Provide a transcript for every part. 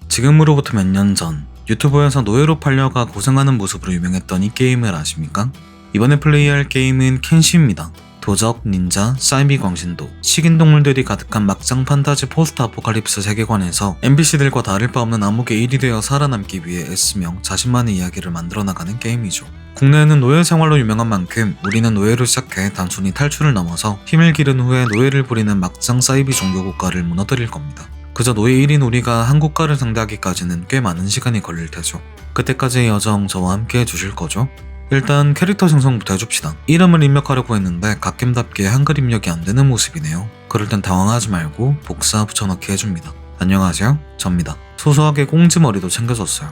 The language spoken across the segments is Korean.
지금으로부터 몇 년 전 유튜브에서 노예로 팔려가 고생하는 모습으로 유명했던 이 게임을 아십니까? 이번에 플레이할 게임은 켄시입니다. 도적, 닌자, 사이비 광신도, 식인동물들이 가득한 막장 판타지 포스트 아포칼립스 세계관에서 NPC들과 다를 바 없는 암흑의 일이 되어 살아남기 위해 애쓰며 자신만의 이야기를 만들어 나가는 게임이죠. 국내에는 노예 생활로 유명한 만큼 우리는 노예로 시작해 단순히 탈출을 넘어서 힘을 기른 후에 노예를 부리는 막장 사이비 종교 국가를 무너뜨릴 겁니다. 그저 노예 1인 우리가 한 국가를 상대하기까지는 꽤 많은 시간이 걸릴 테죠. 그때까지의 여정 저와 함께 해주실 거죠? 일단 캐릭터 생성부터 해줍시다. 이름을 입력하려고 했는데 갓겜답게 한글 입력이 안되는 모습이네요. 그럴 땐 당황하지 말고 복사 붙여넣기 해줍니다. 안녕하세요, 접니다. 소소하게 꽁지머리도 챙겨줬어요.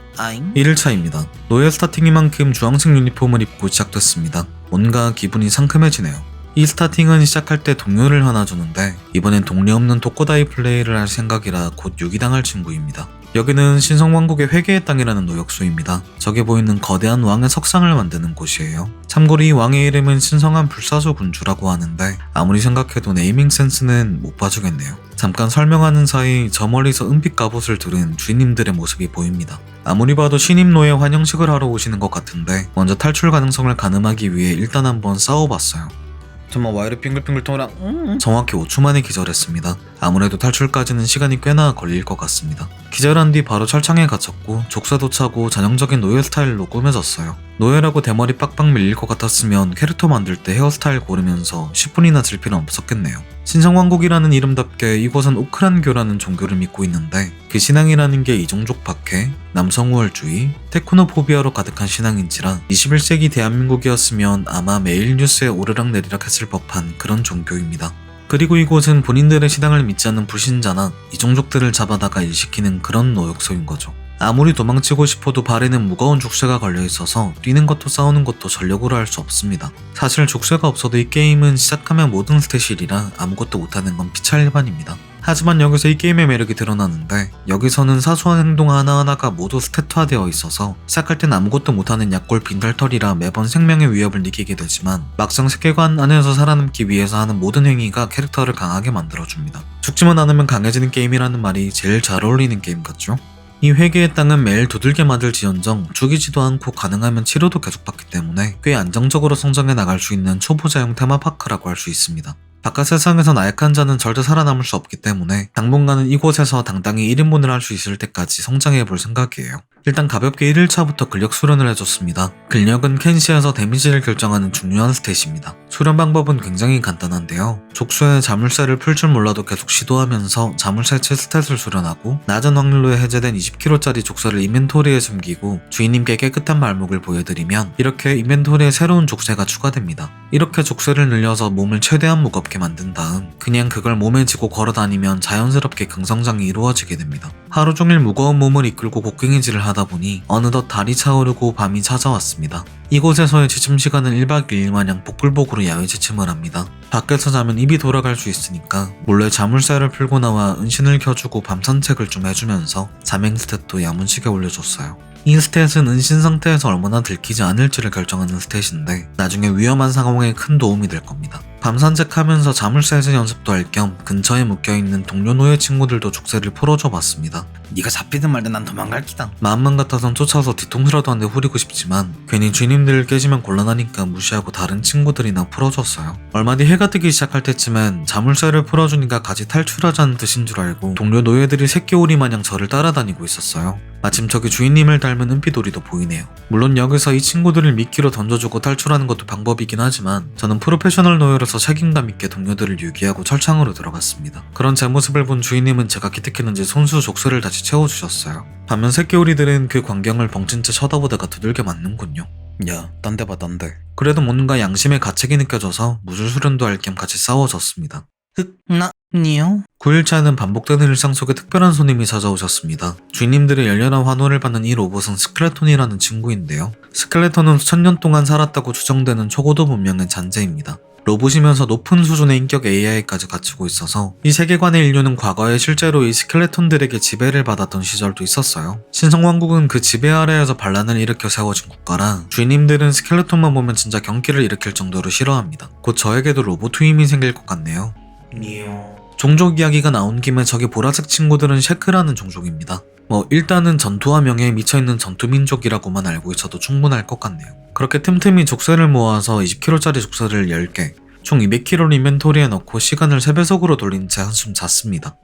1일차입니다. 노예 스타팅이만큼 주황색 유니폼을 입고 시작됐습니다. 뭔가 기분이 상큼해지네요. 이 스타팅은 시작할 때 동료를 하나 주는데 이번엔 동료 없는 독고다이 플레이를 할 생각이라 곧 유기당할 친구입니다. 여기는 신성왕국의 회개의 땅이라는 노역소입니다. 저기 보이는 거대한 왕의 석상을 만드는 곳이에요. 참고로 이 왕의 이름은 신성한 불사조 군주라고 하는데 아무리 생각해도 네이밍 센스는 못 봐주겠네요. 잠깐 설명하는 사이 저 멀리서 은빛 갑옷을 두른 주인님들의 모습이 보입니다. 아무리 봐도 신임 노예 환영식을 하러 오시는 것 같은데 먼저 탈출 가능성을 가늠하기 위해 일단 한번 싸워봤어요. 정말 와이를 빙글빙글 통이라 정확히 5초 만에 기절했습니다. 아무래도 탈출까지는 시간이 꽤나 걸릴 것 같습니다. 기절한 뒤 바로 철창에 갇혔고 족쇄도 차고 전형적인 노예 스타일로 꾸며졌어요. 노예라고 대머리 빡빡 밀릴 것 같았으면 캐릭터 만들 때 헤어스타일 고르면서 10분이나 질 필요는 없었겠네요. 신성왕국이라는 이름답게 이곳은 오크란교라는 종교를 믿고 있는데 그 신앙이라는 게 이종족 박해, 남성우월주의, 테크노포비아로 가득한 신앙인지라 21세기 대한민국이었으면 아마 매일 뉴스에 오르락내리락 했을 법한 그런 종교입니다. 그리고 이곳은 본인들의 신앙을 믿지 않는 불신자나 이종족들을 잡아다가 일시키는 그런 노역소인 거죠. 아무리 도망치고 싶어도 발에는 무거운 족쇄가 걸려있어서 뛰는 것도 싸우는 것도 전력으로 할 수 없습니다. 사실 족쇄가 없어도 이 게임은 시작하면 모든 스탯이라 아무것도 못하는 건 피차일반입니다. 하지만 여기서 이 게임의 매력이 드러나는데 여기서는 사소한 행동 하나하나가 모두 스탯화되어 있어서 시작할 땐 아무것도 못하는 약골 빈털털이라 매번 생명의 위협을 느끼게 되지만 막상 세계관 안에서 살아남기 위해서 하는 모든 행위가 캐릭터를 강하게 만들어줍니다. 죽지만 않으면 강해지는 게임이라는 말이 제일 잘 어울리는 게임 같죠? 이 회개의 땅은 매일 두들겨 맞을 지언정 죽이지도 않고 가능하면 치료도 계속 받기 때문에 꽤 안정적으로 성장해 나갈 수 있는 초보자용 테마파크라고 할 수 있습니다. 바깥 세상에서 나약한 자는 절대 살아남을 수 없기 때문에 당분간은 이곳에서 당당히 1인분을 할 수 있을 때까지 성장해볼 생각이에요. 일단 가볍게 1일차부터 근력 수련을 해줬습니다. 근력은 켄시에서 데미지를 결정하는 중요한 스탯입니다. 수련 방법은 굉장히 간단한데요. 족쇄에 자물쇠를 풀 줄 몰라도 계속 시도하면서 자물쇠 7스탯을 수련하고 낮은 확률로 해제된 20kg짜리 족쇄를 인벤토리에 숨기고 주인님께 깨끗한 발목을 보여드리면 이렇게 인벤토리에 새로운 족쇄가 추가됩니다. 이렇게 족쇄를 늘려서 몸을 최대한 무겁게 만든 다음 그냥 그걸 몸에 지고 걸어다니면 자연스럽게 경성장이 이루어지게 됩니다. 하루 종일 무거운 몸을 이끌고 곡괭이질을 하다 보니 어느덧 달이 차오르고 밤이 찾아왔습니다. 이곳에서의 지침 시간은 1박 2일 마냥 복불복으로 야외 지침을 합니다. 밖에서 자면 입이 돌아갈 수 있으니까 몰래 자물쇠를 풀고 나와 은신을 켜주고 밤 산책을 좀 해주면서 자맹 스탯도 야무지게 올려줬어요. 이 스탯은 은신 상태에서 얼마나 들키지 않을지를 결정하는 스탯인데 나중에 위험한 상황에 큰 도움이 될 겁니다. 밤 산책하면서 자물쇠에서 연습도 할 겸 근처에 묶여있는 동료 노예 친구들도 족쇄를 풀어줘 봤습니다. 네가 잡히든 말든 난 도망갈 기다. 마음만 같아선 쫓아서 뒤통수라도 한 대 후리고 싶지만 괜히 주인님들 깨지면 곤란하니까 무시하고 다른 친구들이나 풀어줬어요. 얼마 뒤 해가 뜨기 시작할 때쯤엔 자물쇠를 풀어주니까 같이 탈출하자는 뜻인 줄 알고 동료 노예들이 새끼오리 마냥 저를 따라다니고 있었어요. 마침 저기 주인님을 닮은 은피도리도 보이네요. 물론 여기서 이 친구들을 미끼로 던져주고 탈출하는 것도 방법이긴 하지만 저는 프로페셔널 노예로서 책임감 있게 동료들을 유기하고 철창으로 들어갔습니다. 그런 제 모습을 본 주인님은 제가 기특했는지 손수 족쇄를 다시 채워주셨어요. 반면 새끼오리들은 그 광경을 벙친 채 쳐다보다가 두들겨 맞는군요. 야, 딴 데 봐, 딴 데. 그래도 뭔가 양심의 가책이 느껴져서 무술 수련도 할 겸 같이 싸워줬습니다. 니요? 9일차는 반복되는 일상 속에 특별한 손님이 찾아오셨습니다. 주인님들의 열렬한 환호를 받는 이 로봇은 스켈레톤이라는 친구인데요. 스켈레톤은 수천 년 동안 살았다고 추정되는 초고도 문명의 잔재입니다. 로봇이면서 높은 수준의 인격 AI까지 갖추고 있어서 이 세계관의 인류는 과거에 실제로 이 스켈레톤들에게 지배를 받았던 시절도 있었어요. 신성왕국은 그 지배 아래에서 반란을 일으켜 세워진 국가라 주인님들은 스켈레톤만 보면 진짜 경기를 일으킬 정도로 싫어합니다. 곧 저에게도 로봇 투임이 생길 것 같네요. 종족 이야기가 나온 김에 저기 보라색 친구들은 셰크라는 종족입니다. 일단은 전투와 명예에 미쳐있는 전투민족이라고만 알고 있어도 충분할 것 같네요. 그렇게 틈틈이 족쇄를 모아서 20kg짜리 족쇄를 10개, 총 200kg를 인벤토리에 넣고 시간을 3배속으로 돌린 채 한숨 잤습니다.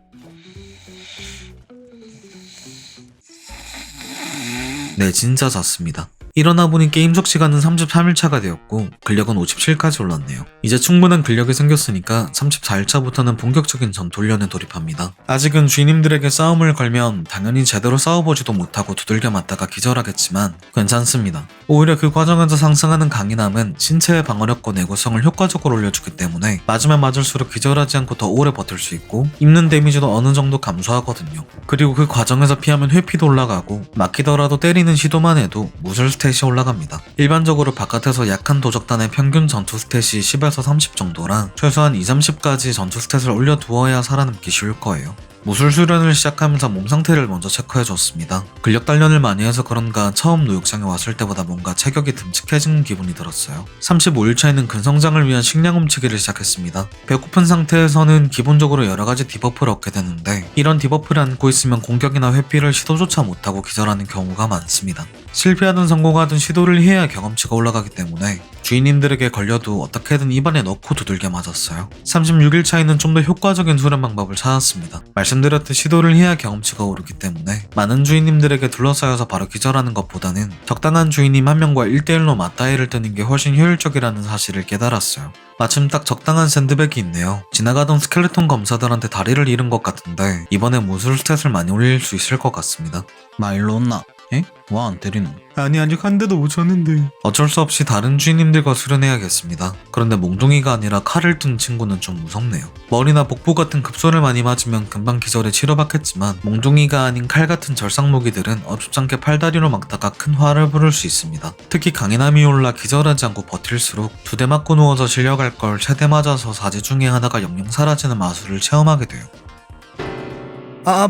네, 진짜 잤습니다. 일어나 보니 게임 속 시간은 33일차가 되었고 근력은 57까지 올랐네요. 이제 충분한 근력이 생겼으니까 34일차부터는 본격적인 전투 훈련에 돌입합니다. 아직은 주인님들에게 싸움을 걸면 당연히 제대로 싸워보지도 못하고 두들겨 맞다가 기절하겠지만 괜찮습니다. 오히려 그 과정에서 상승하는 강인함은 신체의 방어력과 내구성을 효과적으로 올려주기 때문에 맞으면 맞을수록 기절하지 않고 더 오래 버틸 수 있고 입는 데미지도 어느 정도 감소하거든요. 그리고 그 과정에서 피하면 회피도 올라가고 막히더라도 때리는 시도만 해도 무술 스탯이 올라갑니다. 일반적으로 바깥에서 약한 도적단의 평균 전투 스탯이 10에서 30 정도라 최소한 2-30까지 전투 스탯을 올려두어야 살아남기 쉬울 거예요. 무술 수련을 시작하면서 몸 상태를 먼저 체크해줬습니다. 근력 단련을 많이 해서 그런가 처음 노육장에 왔을 때보다 뭔가 체격이 듬직해진 기분이 들었어요. 35일차에는 근성장을 위한 식량 훔치기를 시작했습니다. 배고픈 상태에서는 기본적으로 여러가지 디버프를 얻게 되는데 이런 디버프를 안고 있으면 공격이나 회피를 시도조차 못하고 기절하는 경우가 많습니다. 실패하든 성공하든 시도를 해야 경험치가 올라가기 때문에 주인님들에게 걸려도 어떻게든 입안에 넣고 두들겨 맞았어요. 36일차에는 좀 더 효과적인 수련 방법을 찾았습니다. 말씀드렸듯 시도를 해야 경험치가 오르기 때문에 많은 주인님들에게 둘러싸여서 바로 기절하는 것보다는 적당한 주인님 한 명과 1대1로 맞다이를 뜨는 게 훨씬 효율적이라는 사실을 깨달았어요. 마침 딱 적당한 샌드백이 있네요. 지나가던 스켈레톤 검사들한테 다리를 잃은 것 같은데 이번에 무술 스탯을 많이 올릴 수 있을 것 같습니다. 마일로 온나? 에? 와 안 때리노? 아니 아직 한 대도 못 쳤는데. 어쩔 수 없이 다른 주인님들과 수련해야겠습니다. 그런데 몽둥이가 아니라 칼을 든 친구는 좀 무섭네요. 머리나 복부 같은 급소를 많이 맞으면 금방 기절에 치료받겠지만 몽둥이가 아닌 칼 같은 절상무기들은 어줍잖게 팔다리로 막다가 큰 화를 부를 수 있습니다. 특히 강인함이 올라 기절하지 않고 버틸수록 2대 맞고 누워서 실려갈 걸 3대 맞아서 4제 중에 하나가 영영 사라지는 마술을 체험하게 돼요.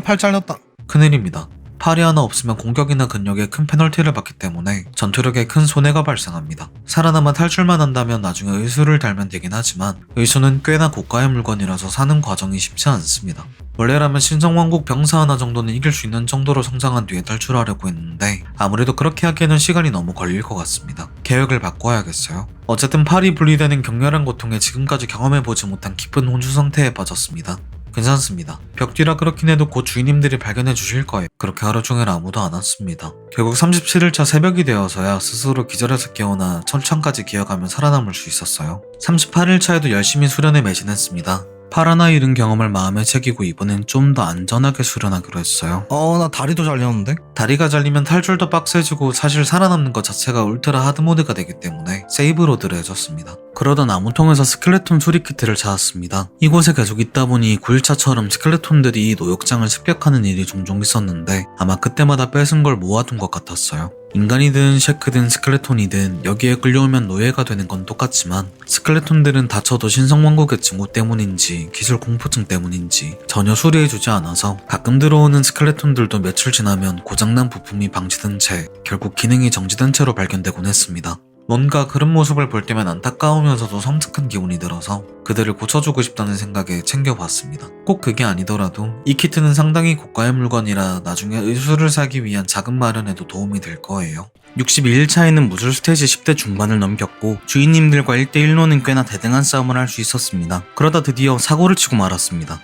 팔 잘렸다. 큰일입니다. 팔이 하나 없으면 공격이나 근력에 큰 페널티를 받기 때문에 전투력에 큰 손해가 발생합니다. 살아남아 탈출만 한다면 나중에 의수를 달면 되긴 하지만 의수는 꽤나 고가의 물건이라서 사는 과정이 쉽지 않습니다. 원래라면 신성왕국 병사 하나 정도는 이길 수 있는 정도로 성장한 뒤에 탈출하려고 했는데 아무래도 그렇게 하기에는 시간이 너무 걸릴 것 같습니다. 계획을 바꿔야겠어요. 어쨌든 팔이 분리되는 격렬한 고통에 지금까지 경험해보지 못한 깊은 혼주 상태에 빠졌습니다. 괜찮습니다. 벽 뒤라 그렇긴 해도 곧 주인님들이 발견해 주실 거예요. 그렇게 하루 종일 아무도 안 왔습니다. 결국 37일차 새벽이 되어서야 스스로 기절해서 깨어나 천천까지 기어가며 살아남을 수 있었어요. 38일차에도 열심히 수련에 매진했습니다. 팔 하나 잃은 경험을 마음에 새기고 이번엔 좀 더 안전하게 수련하기로 했어요. 나 다리도 잘렸는데? 다리가 잘리면 탈출도 빡세지고 사실 살아남는 것 자체가 울트라 하드모드가 되기 때문에 세이브로드를 해줬습니다. 그러다 나무통에서 스켈레톤 수리키트를 찾았습니다. 이곳에 계속 있다 보니 9일차처럼 스켈레톤들이 노역장을 습격하는 일이 종종 있었는데 아마 그때마다 뺏은 걸 모아둔 것 같았어요. 인간이든 셰크든 스켈레톤이든 여기에 끌려오면 노예가 되는 건 똑같지만 스켈레톤들은 다쳐도 신성왕국의 증오 때문인지 기술 공포증 때문인지 전혀 수리해주지 않아서 가끔 들어오는 스켈레톤들도 며칠 지나면 고장난 부품이 방치된 채 결국 기능이 정지된 채로 발견되곤 했습니다. 뭔가 그런 모습을 볼 때면 안타까우면서도 섬뜩한 기분이 들어서 그들을 고쳐주고 싶다는 생각에 챙겨봤습니다. 꼭 그게 아니더라도 이 키트는 상당히 고가의 물건이라 나중에 의수를 사기 위한 자금 마련에도 도움이 될 거예요. 62일차에는 무술 스탯이 10대 중반을 넘겼고 주인님들과 1대1로는 꽤나 대등한 싸움을 할 수 있었습니다. 그러다 드디어 사고를 치고 말았습니다.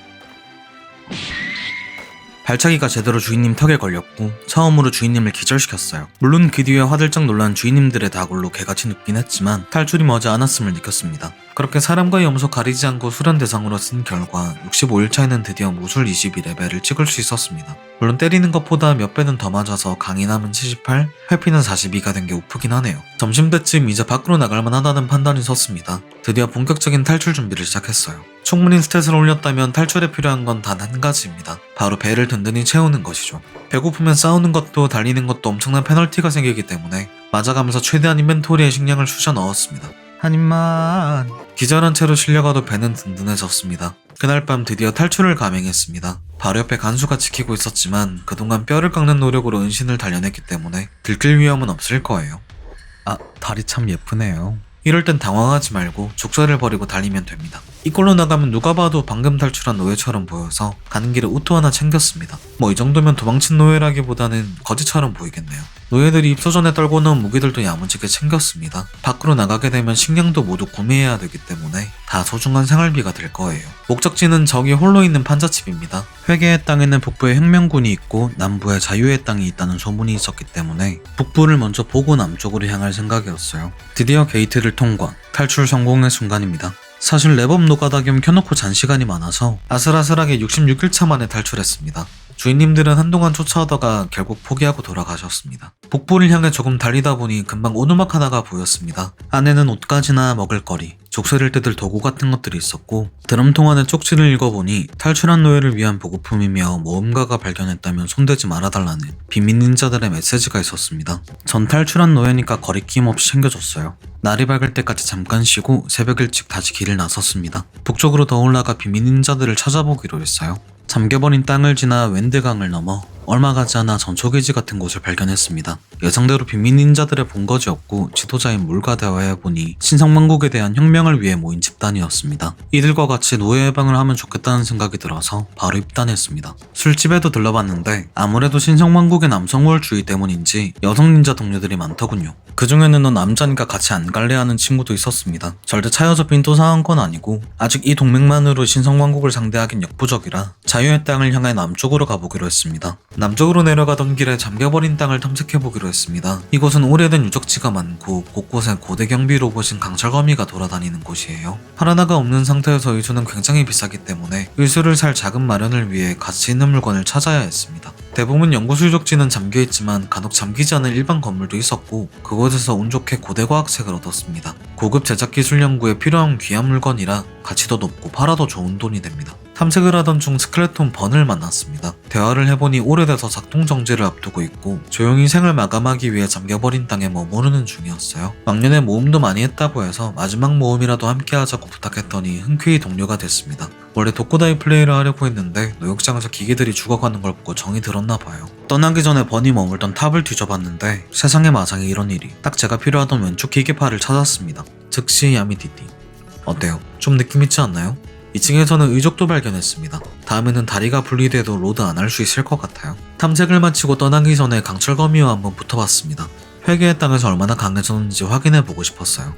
발차기가 제대로 주인님 턱에 걸렸고 처음으로 주인님을 기절시켰어요. 물론 그 뒤에 화들짝 놀란 주인님들의 다굴로 개같이 눕긴 했지만 탈출이 머지 않았음을 느꼈습니다. 그렇게 사람과 염소 가리지 않고 수련 대상으로 쓴 결과 65일차에는 드디어 무술 22레벨을 찍을 수 있었습니다. 물론 때리는 것보다 몇 배는 더 맞아서 강인함은 78, 회피는 42가 된 게 우프긴 하네요. 점심때쯤 이제 밖으로 나갈만 하다는 판단이 섰습니다. 드디어 본격적인 탈출 준비를 시작했어요. 충분히 스탯을 올렸다면 탈출에 필요한 건 단 한 가지입니다. 바로 배를 든든히 채우는 것이죠. 배고프면 싸우는 것도 달리는 것도 엄청난 페널티가 생기기 때문에 맞아가면서 최대한 인벤토리에 식량을 쑤셔 넣었습니다. 한 입만. 기절한 채로 실려가도 배는 든든해졌습니다. 그날 밤 드디어 탈출을 감행했습니다. 바로 옆에 간수가 지키고 있었지만 그동안 뼈를 깎는 노력으로 은신을 단련했기 때문에 들킬 위험은 없을 거예요. 다리 참 예쁘네요. 이럴 땐 당황하지 말고 족쇄를 버리고 달리면 됩니다. 이꼴로 나가면 누가 봐도 방금 탈출한 노예처럼 보여서 가는 길에 우토 하나 챙겼습니다. 뭐 이 정도면 도망친 노예라기보다는 거지처럼 보이겠네요. 노예들이 입소 전에 떨고 놓은 무기들도 야무지게 챙겼습니다. 밖으로 나가게 되면 식량도 모두 구매해야 되기 때문에 다 소중한 생활비가 될 거예요. 목적지는 저기 홀로 있는 판자집입니다. 회계의 땅에는 북부에 혁명군이 있고 남부에 자유의 땅이 있다는 소문이 있었기 때문에 북부를 먼저 보고 남쪽으로 향할 생각이었어요. 드디어 게이트를 통과, 탈출 성공의 순간입니다. 사실 랩업 노가다 겸 켜놓고 잔 시간이 많아서 아슬아슬하게 66일차 만에 탈출했습니다. 주인님들은 한동안 쫓아오다가 결국 포기하고 돌아가셨습니다. 북부를 향해 조금 달리다 보니 금방 오두막 하나가 보였습니다. 안에는 옷가지나 먹을거리, 족쇄를 뜯을 도구 같은 것들이 있었고 드럼통 안에 쪽지를 읽어보니 탈출한 노예를 위한 보급품이며 모험가가 발견했다면 손대지 말아달라는 비밀 닌자들의 메시지가 있었습니다. 전 탈출한 노예니까 거리낌 없이 챙겨줬어요. 날이 밝을 때까지 잠깐 쉬고 새벽 일찍 다시 길을 나섰습니다. 북쪽으로 더 올라가 비밀 닌자들을 찾아보기로 했어요. 잠겨버린 땅을 지나 웬드강을 넘어 얼마 가지 않아 전초기지 같은 곳을 발견했습니다. 예상대로 빈민 닌자들의 본거지였고 지도자인 물과 대화해보니 신성왕국에 대한 혁명을 위해 모인 집단이었습니다. 이들과 같이 노예 해방을 하면 좋겠다는 생각이 들어서 바로 입단했습니다. 술집에도 들러봤는데 아무래도 신성왕국의 남성 우월주의 때문인지 여성 닌자 동료들이 많더군요. 그 중에는 너 남자니까 같이 안 갈래 하는 친구도 있었습니다. 절대 차여서 빈도사한 건 아니고 아직 이 동맹만으로 신성왕국을 상대하긴 역부족이라 자유의 땅을 향해 남쪽으로 가보기로 했습니다. 남쪽으로 내려가던 길에 잠겨버린 땅을 탐색해보기로 했습니다. 이곳은 오래된 유적지가 많고 곳곳에 고대 경비 로봇인 강철거미가 돌아다니는 곳이에요. 하나가 없는 상태에서 의수는 굉장히 비싸기 때문에 의수를 살 자금 마련을 위해 가치 있는 물건을 찾아야 했습니다. 대부분 연구소 유적지는 잠겨있지만 간혹 잠기지 않은 일반 건물도 있었고 그곳에서 운 좋게 고대 과학책을 얻었습니다. 고급 제작 기술 연구에 필요한 귀한 물건이라 가치도 높고 팔아도 좋은 돈이 됩니다. 탐색을 하던 중 스켈레톤 번을 만났습니다. 대화를 해보니 오래돼서 작동 정지를 앞두고 있고 조용히 생을 마감하기 위해 잠겨버린 땅에 머무르는 중이었어요. 왕년에 모험도 많이 했다고 해서 마지막 모험이라도 함께 하자고 부탁했더니 흔쾌히 동료가 됐습니다. 원래 독고다이 플레이를 하려고 했는데 노역장에서 기계들이 죽어가는 걸 보고 정이 들었나 봐요. 떠나기 전에 번이 머물던 탑을 뒤져봤는데 세상에 마상에 이런 일이. 딱 제가 필요하던 왼쪽 기계파를 찾았습니다. 즉시 야미디디. 어때요? 좀 느낌 있지 않나요? 2층에서는 의족도 발견했습니다. 다음에는 다리가 분리돼도 로드 안 할 수 있을 것 같아요. 탐색을 마치고 떠나기 전에 강철거미와 한번 붙어봤습니다. 회계의 땅에서 얼마나 강해졌는지 확인해보고 싶었어요.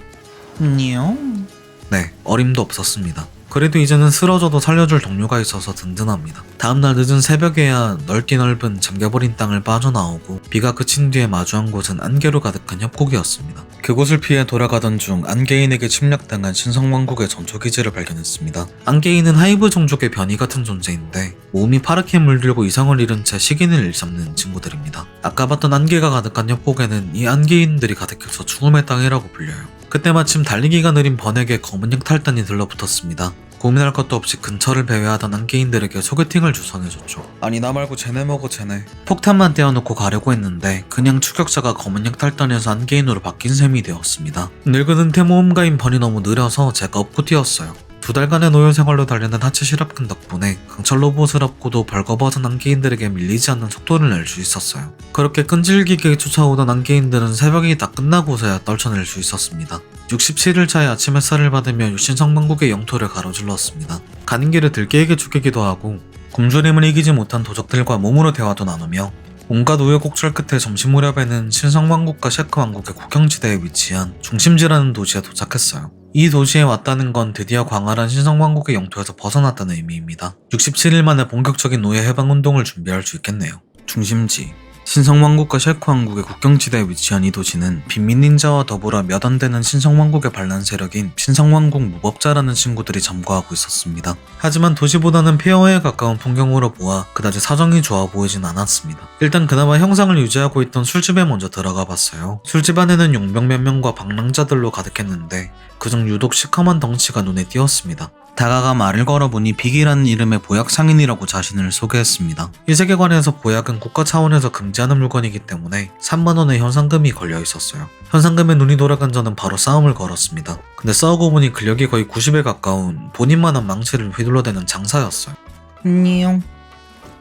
네, 어림도 없었습니다. 그래도 이제는 쓰러져도 살려줄 동료가 있어서 든든합니다. 다음날 늦은 새벽에야 넓디 넓은 잠겨버린 땅을 빠져나오고 비가 그친 뒤에 마주한 곳은 안개로 가득한 협곡이었습니다. 그곳을 피해 돌아가던 중 안개인에게 침략당한 신성왕국의 전초기지를 발견했습니다. 안개인은 하이브 종족의 변이 같은 존재인데 몸이 파랗게 물들고 이성을 잃은 채 식인을 일삼는 친구들입니다. 아까 봤던 안개가 가득한 협곡에는 이 안개인들이 가득해서 죽음의 땅이라고 불려요. 그때 마침 달리기가 느린 번에게 검은약 탈단이 들러붙었습니다. 고민할 것도 없이 근처를 배회하던 안개인들에게 소개팅을 주선해줬죠. 아니 나 말고 쟤네 먹어 쟤네. 폭탄만 떼어놓고 가려고 했는데 그냥 추격자가 검은약 탈단에서 안개인으로 바뀐 셈이 되었습니다. 늙은 은퇴 모험가인 번이 너무 느려서 제가 업고 뛰었어요. 2달간의 노예 생활로 달리는 하체 실업근 덕분에 강철 로봇을 업고도 벌거벗은 안개인들에게 밀리지 않는 속도를 낼 수 있었어요. 그렇게 끈질기게 쫓아오던 안개인들은 새벽이 다 끝나고서야 떨쳐낼 수 있었습니다. 67일차에 아침 햇살을 받으며 신성왕국의 영토를 가로질렀습니다. 가는 길에 들깨에게 죽이기도 하고 굶주림을 이기지 못한 도적들과 몸으로 대화도 나누며 온갖 우여곡절 끝에 점심 무렵에는 신성왕국과 셰크왕국의 국경지대에 위치한 중심지라는 도시에 도착했어요. 이 도시에 왔다는 건 드디어 광활한 신성왕국의 영토에서 벗어났다는 의미입니다. 67일 만에 본격적인 노예 해방운동을 준비할 수 있겠네요. 중심지 신성왕국과 셰크왕국의 국경지대에 위치한 이 도시는 빈민 닌자와 더불어 몇 안 되는 신성왕국의 반란 세력인 신성왕국 무법자라는 친구들이 점거하고 있었습니다. 하지만 도시보다는 폐허에 가까운 풍경으로 보아 그다지 사정이 좋아 보이진 않았습니다. 일단 그나마 형상을 유지하고 있던 술집에 먼저 들어가 봤어요. 술집 안에는 용병 몇 명과 방랑자들로 가득했는데 그중 유독 시커먼 덩치가 눈에 띄었습니다. 다가가 말을 걸어보니 빅이라는 이름의 보약 상인이라고 자신을 소개했습니다. 이 세계관에서 보약은 국가 차원에서 금지하는 물건이기 때문에 3만원의 현상금이 걸려 있었어요. 현상금에 눈이 돌아간 저는 바로 싸움을 걸었습니다. 근데 싸우고 보니 근력이 거의 90에 가까운 본인만한 망치를 휘둘러대는 장사였어요.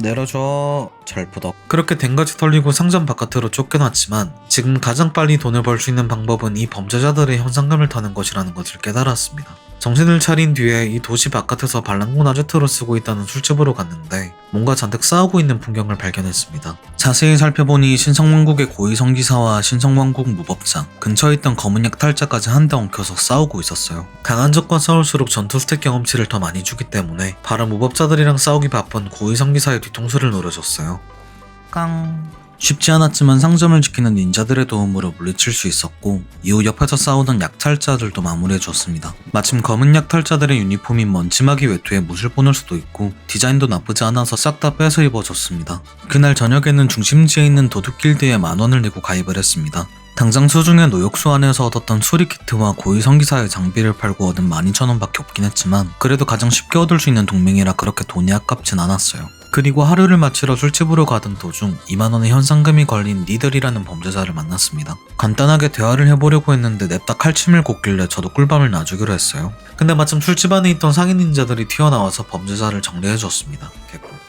내려줘. 잘부덕. 그렇게 댕같이 털리고 상점 바깥으로 쫓겨났지만 지금 가장 빨리 돈을 벌 수 있는 방법은 이 범죄자들의 현상금을 타는 것이라는 것을 깨달았습니다. 정신을 차린 뒤에 이 도시 바깥에서 반란군 아제트로 쓰고 있다는 술집으로 갔는데 뭔가 잔뜩 싸우고 있는 풍경을 발견했습니다. 자세히 살펴보니 신성왕국의 고위성기사와 신성왕국 무법자, 근처에 있던 검은 약탈자까지 한데 엉켜서 싸우고 있었어요. 강한 적과 싸울수록 전투 스택 경험치를 더 많이 주기 때문에 바로 무법자들이랑 싸우기 바쁜 고위성기사의 뒤통수를 노려줬어요. 깡. 쉽지 않았지만 상점을 지키는 닌자들의 도움으로 물리칠 수 있었고 이후 옆에서 싸우던 약탈자들도 마무리해줬습니다. 마침 검은 약탈자들의 유니폼인 먼지막이 외투에 못을 보낼 수도 있고 디자인도 나쁘지 않아서 싹 다 빼서 입어줬습니다. 그날 저녁에는 중심지에 있는 도둑길드에 10,000원을 내고 가입을 했습니다. 당장 수중에 노역수 안에서 얻었던 수리키트와 고위성기사의 장비를 팔고 얻은 12,000원밖에 없긴 했지만 그래도 가장 쉽게 얻을 수 있는 동맹이라 그렇게 돈이 아깝진 않았어요. 그리고 하루를 마치러 술집으로 가던 도중 20,000원의 현상금이 걸린 니들이라는 범죄자를 만났습니다. 간단하게 대화를 해보려고 했는데 냅다 칼침을 꽂길래 저도 꿀밤을 놔주기로 했어요. 근데 마침 술집 안에 있던 상인 닌자들이 튀어나와서 범죄자를 정리해줬습니다.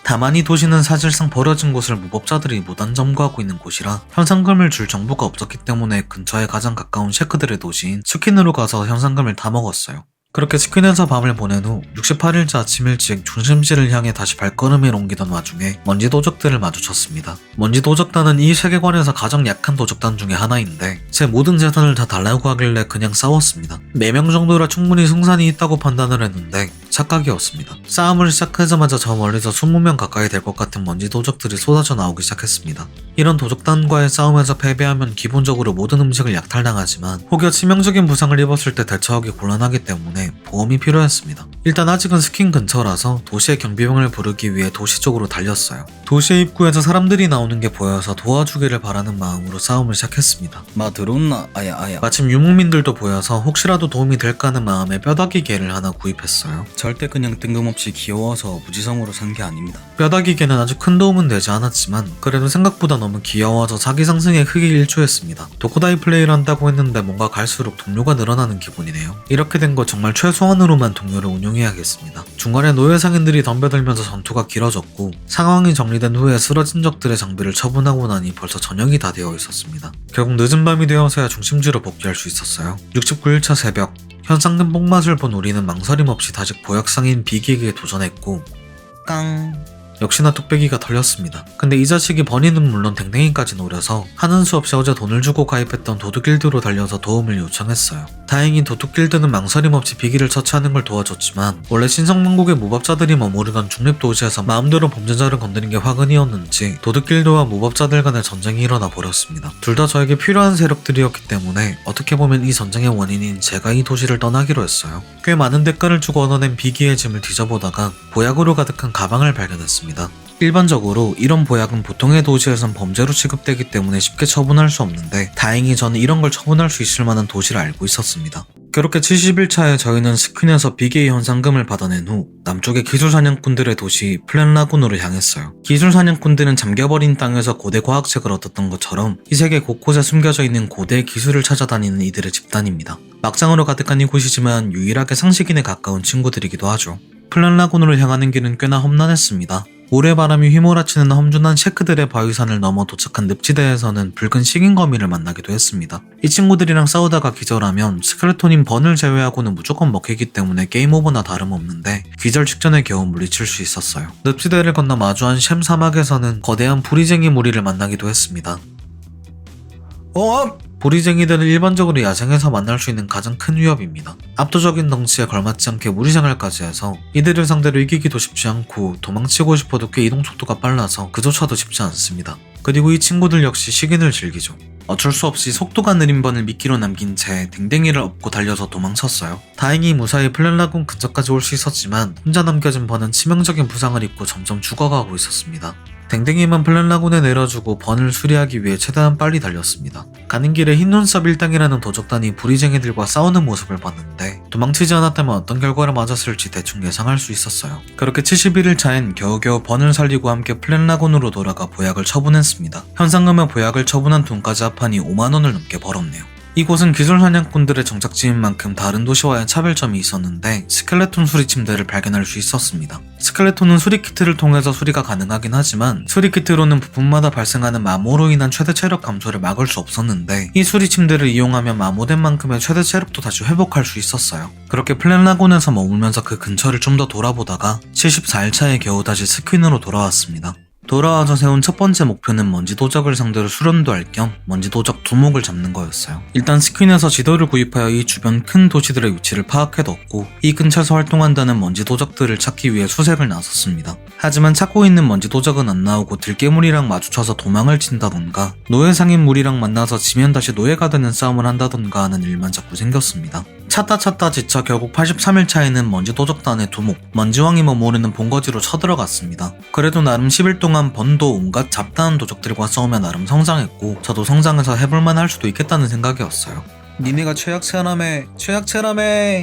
다만 이 도시는 사실상 버려진 곳을 무법자들이 무단 점거하고 있는 곳이라 현상금을 줄 정보가 없었기 때문에 근처에 가장 가까운 셰크들의 도시인 스킨으로 가서 현상금을 다 먹었어요. 그렇게 스킨에서 밤을 보낸 후 68일째 아침 일찍 중심지를 향해 다시 발걸음을 옮기던 와중에 먼지 도적들을 마주쳤습니다. 먼지 도적단은 이 세계관에서 가장 약한 도적단 중에 하나인데 제 모든 재산을 다 달라고 하길래 그냥 싸웠습니다. 4명 정도라 충분히 승산이 있다고 판단을 했는데 착각이었습니다. 싸움을 시작하자마자 저 멀리서 20명 가까이 될 것 같은 먼지 도적들이 쏟아져 나오기 시작했습니다. 이런 도적단과의 싸움에서 패배하면 기본적으로 모든 음식을 약탈당하지만 혹여 치명적인 부상을 입었을 때 대처하기 곤란하기 때문에 보험이 필요했습니다. 일단 아직은 스킨 근처라서 도시의 경비병을 부르기 위해 도시 쪽으로 달렸어요. 도시의 입구에서 사람들이 나오는 게 보여서 도와주기를 바라는 마음으로 싸움을 시작했습니다. 마 들었나? 아야. 마침 유목민들도 보여서 혹시라도 도움이 될까 하는 마음에 뼈다귀 개를 하나 구입했어요. 절대 그냥 뜬금없이 귀여워서 무지성으로 산 게 아닙니다. 뼈다귀 개는 아주 큰 도움은 되지 않았지만 그래도 생각보다 너무 귀여워서 사기 상승에 크게 일조했습니다. 도코다이 플레이를 한다고 했는데 뭔가 갈수록 동료가 늘어나는 기분이네요. 이렇게 된 거 정말 최소한으로만 동료를 운용해야겠습니다. 중간에 노예 상인들이 덤벼들면서 전투가 길어졌고 상황이 정리된 후에 쓰러진 적들의 장비를 처분하고 나니 벌써 저녁이 다 되어 있었습니다. 결국 늦은 밤이 되어서야 중심지로 복귀할 수 있었어요. 69일차 새벽 현상금 뽕맛을 본 우리는 망설임 없이 다시 보약상인 비기에게 도전했고 깡. 역시나 뚝배기가 털렸습니다. 근데 이 자식이 버니는 물론 댕댕이까지 노려서 하는 수 없이 어제 돈을 주고 가입했던 도둑길드로 달려서 도움을 요청했어요. 다행히 도둑길드는 망설임 없이 비기를 처치하는 걸 도와줬지만 원래 신성왕국의 무법자들이 머무르던 중립도시에서 마음대로 범죄자를 건드린 게 화근이었는지 도둑길드와 무법자들 간의 전쟁이 일어나 버렸습니다. 둘 다 저에게 필요한 세력들이었기 때문에 어떻게 보면 이 전쟁의 원인인 제가 이 도시를 떠나기로 했어요. 꽤 많은 대가를 주고 얻어낸 비기의 짐을 뒤져보다가 보약으로 가득한 가방을 발견했습니다. 일반적으로 이런 보약은 보통의 도시에선 범죄로 취급되기 때문에 쉽게 처분할 수 없는데 다행히 저는 이런 걸 처분할 수 있을 만한 도시를 알고 있었습니다. 그렇게 70일차에 저희는 스킨에서 비계의 현상금을 받아낸 후 남쪽의 기술사냥꾼들의 도시 플랜라군으로 향했어요. 기술사냥꾼들은 잠겨버린 땅에서 고대 과학책을 얻었던 것처럼 이 세계 곳곳에 숨겨져 있는 고대의 기술을 찾아다니는 이들의 집단입니다. 막장으로 가득한 이곳이지만 유일하게 상식인에 가까운 친구들이기도 하죠. 플랜라군으로 향하는 길은 꽤나 험난했습니다. 모래바람이 휘몰아치는 험준한 셰크들의 바위산을 넘어 도착한 늪지대에서는 붉은 식인거미를 만나기도 했습니다. 이 친구들이랑 싸우다가 기절하면 스켈레톤인 번을 제외하고는 무조건 먹히기 때문에 게임 오버나 다름없는데 기절 직전에 겨우 물리칠 수 있었어요. 늪지대를 건너 마주한 쉔 사막에서는 거대한 부리쟁이 무리를 만나기도 했습니다. 부리쟁이들은 일반적으로 야생에서 만날 수 있는 가장 큰 위협입니다. 압도적인 덩치에 걸맞지 않게 무리생활까지 해서 이들을 상대로 이기기도 쉽지 않고 도망치고 싶어도 꽤 이동 속도가 빨라서 그조차도 쉽지 않습니다. 그리고 이 친구들 역시 식인을 즐기죠. 어쩔 수 없이 속도가 느린 번을 미끼로 남긴 채 댕댕이를 업고 달려서 도망쳤어요. 다행히 무사히 플랜라군 근처까지 올 수 있었지만 혼자 남겨진 번은 치명적인 부상을 입고 점점 죽어가고 있었습니다. 댕댕이만 플랜라군에 내려주고 번을 수리하기 위해 최대한 빨리 달렸습니다. 가는 길에 흰눈썹 일당이라는 도적단이 부리쟁이들과 싸우는 모습을 봤는데 도망치지 않았다면 어떤 결과를 맞았을지 대충 예상할 수 있었어요. 그렇게 71일 차엔 겨우겨우 번을 살리고 함께 플랜라군으로 돌아가 보약을 처분했습니다. 현상금의 보약을 처분한 돈까지 합하니 50,000원을 넘게 벌었네요. 이곳은 기술 사냥꾼들의 정착지인 만큼 다른 도시와의 차별점이 있었는데 스켈레톤 수리 침대를 발견할 수 있었습니다. 스켈레톤은 수리키트를 통해서 수리가 가능하긴 하지만 수리키트로는 부품마다 발생하는 마모로 인한 최대 체력 감소를 막을 수 없었는데 이 수리 침대를 이용하면 마모된 만큼의 최대 체력도 다시 회복할 수 있었어요. 그렇게 플랜라곤에서 머물면서 그 근처를 좀 더 돌아보다가 74일차에 겨우 다시 스퀸으로 돌아왔습니다. 돌아와서 세운 첫 번째 목표는 먼지 도적을 상대로 수련도 할 겸 먼지 도적 두목을 잡는 거였어요. 일단 스퀸에서 지도를 구입하여 이 주변 큰 도시들의 위치를 파악해뒀고 이 근처에서 활동한다는 먼지 도적들을 찾기 위해 수색을 나섰습니다. 하지만 찾고 있는 먼지 도적은 안 나오고 들깨물이랑 마주쳐서 도망을 친다던가 노예 상인 물이랑 만나서 지면 다시 노예가 되는 싸움을 한다던가 하는 일만 자꾸 생겼습니다. 찾다 지쳐 결국 83일차에는 먼지 도적단의 두목, 먼지왕이 머무르는 본거지로 쳐들어갔습니다. 그래도 나름 10일 동안 번도 온갖 잡다한 도적들과 싸우며 나름 성장했고 저도 성장해서 해볼만 할 수도 있겠다는 생각이었어요. 니네가 최약체라며.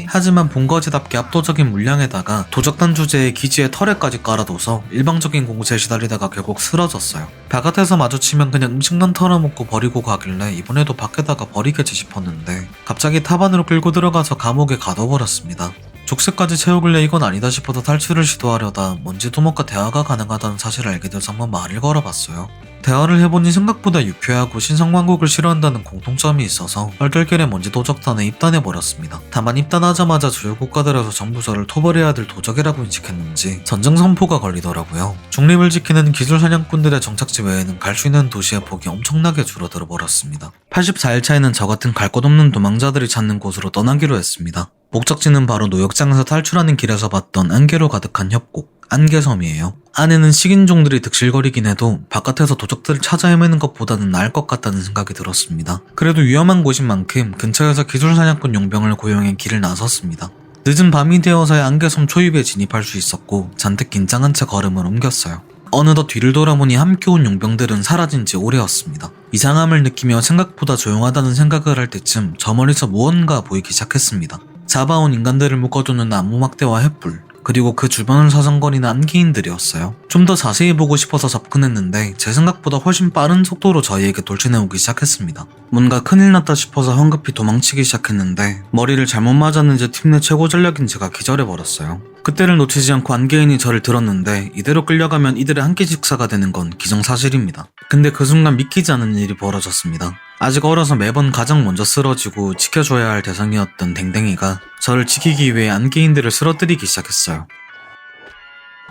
하지만 본거지답게 압도적인 물량에다가 도적단 주제에 기지에 털에까지 깔아둬서 일방적인 공세에 시달리다가 결국 쓰러졌어요. 바깥에서 마주치면 그냥 음식만 털어먹고 버리고 가길래 이번에도 밖에다가 버리겠지 싶었는데 갑자기 타반으로 끌고 들어가서 감옥에 가둬버렸습니다. 족쇄까지 채우길래 이건 아니다 싶어서 탈출을 시도하려다 먼지 두목과 대화가 가능하다는 사실을 알게 돼서 한번 말을 걸어봤어요. 대화를 해보니 생각보다 유쾌하고 신성왕국을 싫어한다는 공통점이 있어서 얼떨결에 먼지 도적단에 입단해버렸습니다. 다만 입단하자마자 주요 국가들에서 전부 저를 토벌해야 될 도적이라고 인식했는지 전쟁 선포가 걸리더라고요. 중립을 지키는 기술 사냥꾼들의 정착지 외에는 갈 수 있는 도시의 폭이 엄청나게 줄어들어 버렸습니다. 84일차에는 저 같은 갈 곳 없는 도망자들이 찾는 곳으로 떠나기로 했습니다. 목적지는 바로 노역장에서 탈출하는 길에서 봤던 안개로 가득한 협곡, 안개섬이에요. 안에는 식인종들이 득실거리긴 해도 바깥에서 도적들을 찾아 헤매는 것보다는 나을 것 같다는 생각이 들었습니다. 그래도 위험한 곳인 만큼 근처에서 기술사냥꾼 용병을 고용해 길을 나섰습니다. 늦은 밤이 되어서야 안개섬 초입에 진입할 수 있었고 잔뜩 긴장한 채 걸음을 옮겼어요. 어느덧 뒤를 돌아보니 함께 온 용병들은 사라진 지 오래였습니다. 이상함을 느끼며 생각보다 조용하다는 생각을 할 때쯤 저 멀리서 무언가 보이기 시작했습니다. 잡아온 인간들을 묶어두는 나무 막대와 횃불, 그리고 그 주변을 서성거리는 안개인들이었어요. 좀 더 자세히 보고 싶어서 접근했는데 제 생각보다 훨씬 빠른 속도로 저희에게 돌진해오기 시작했습니다. 뭔가 큰일 났다 싶어서 황급히 도망치기 시작했는데 머리를 잘못 맞았는지 팀 내 최고 전략인 제가 기절해버렸어요. 그때를 놓치지 않고 안개인이 저를 들었는데 이대로 끌려가면 이들의 한 끼 식사가 되는 건 기정사실입니다. 근데 그 순간 믿기지 않는 일이 벌어졌습니다. 아직 어려서 매번 가장 먼저 쓰러지고 지켜줘야 할 대상이었던 댕댕이가 저를 지키기 위해 안개인들을 쓰러뜨리기 시작했어요.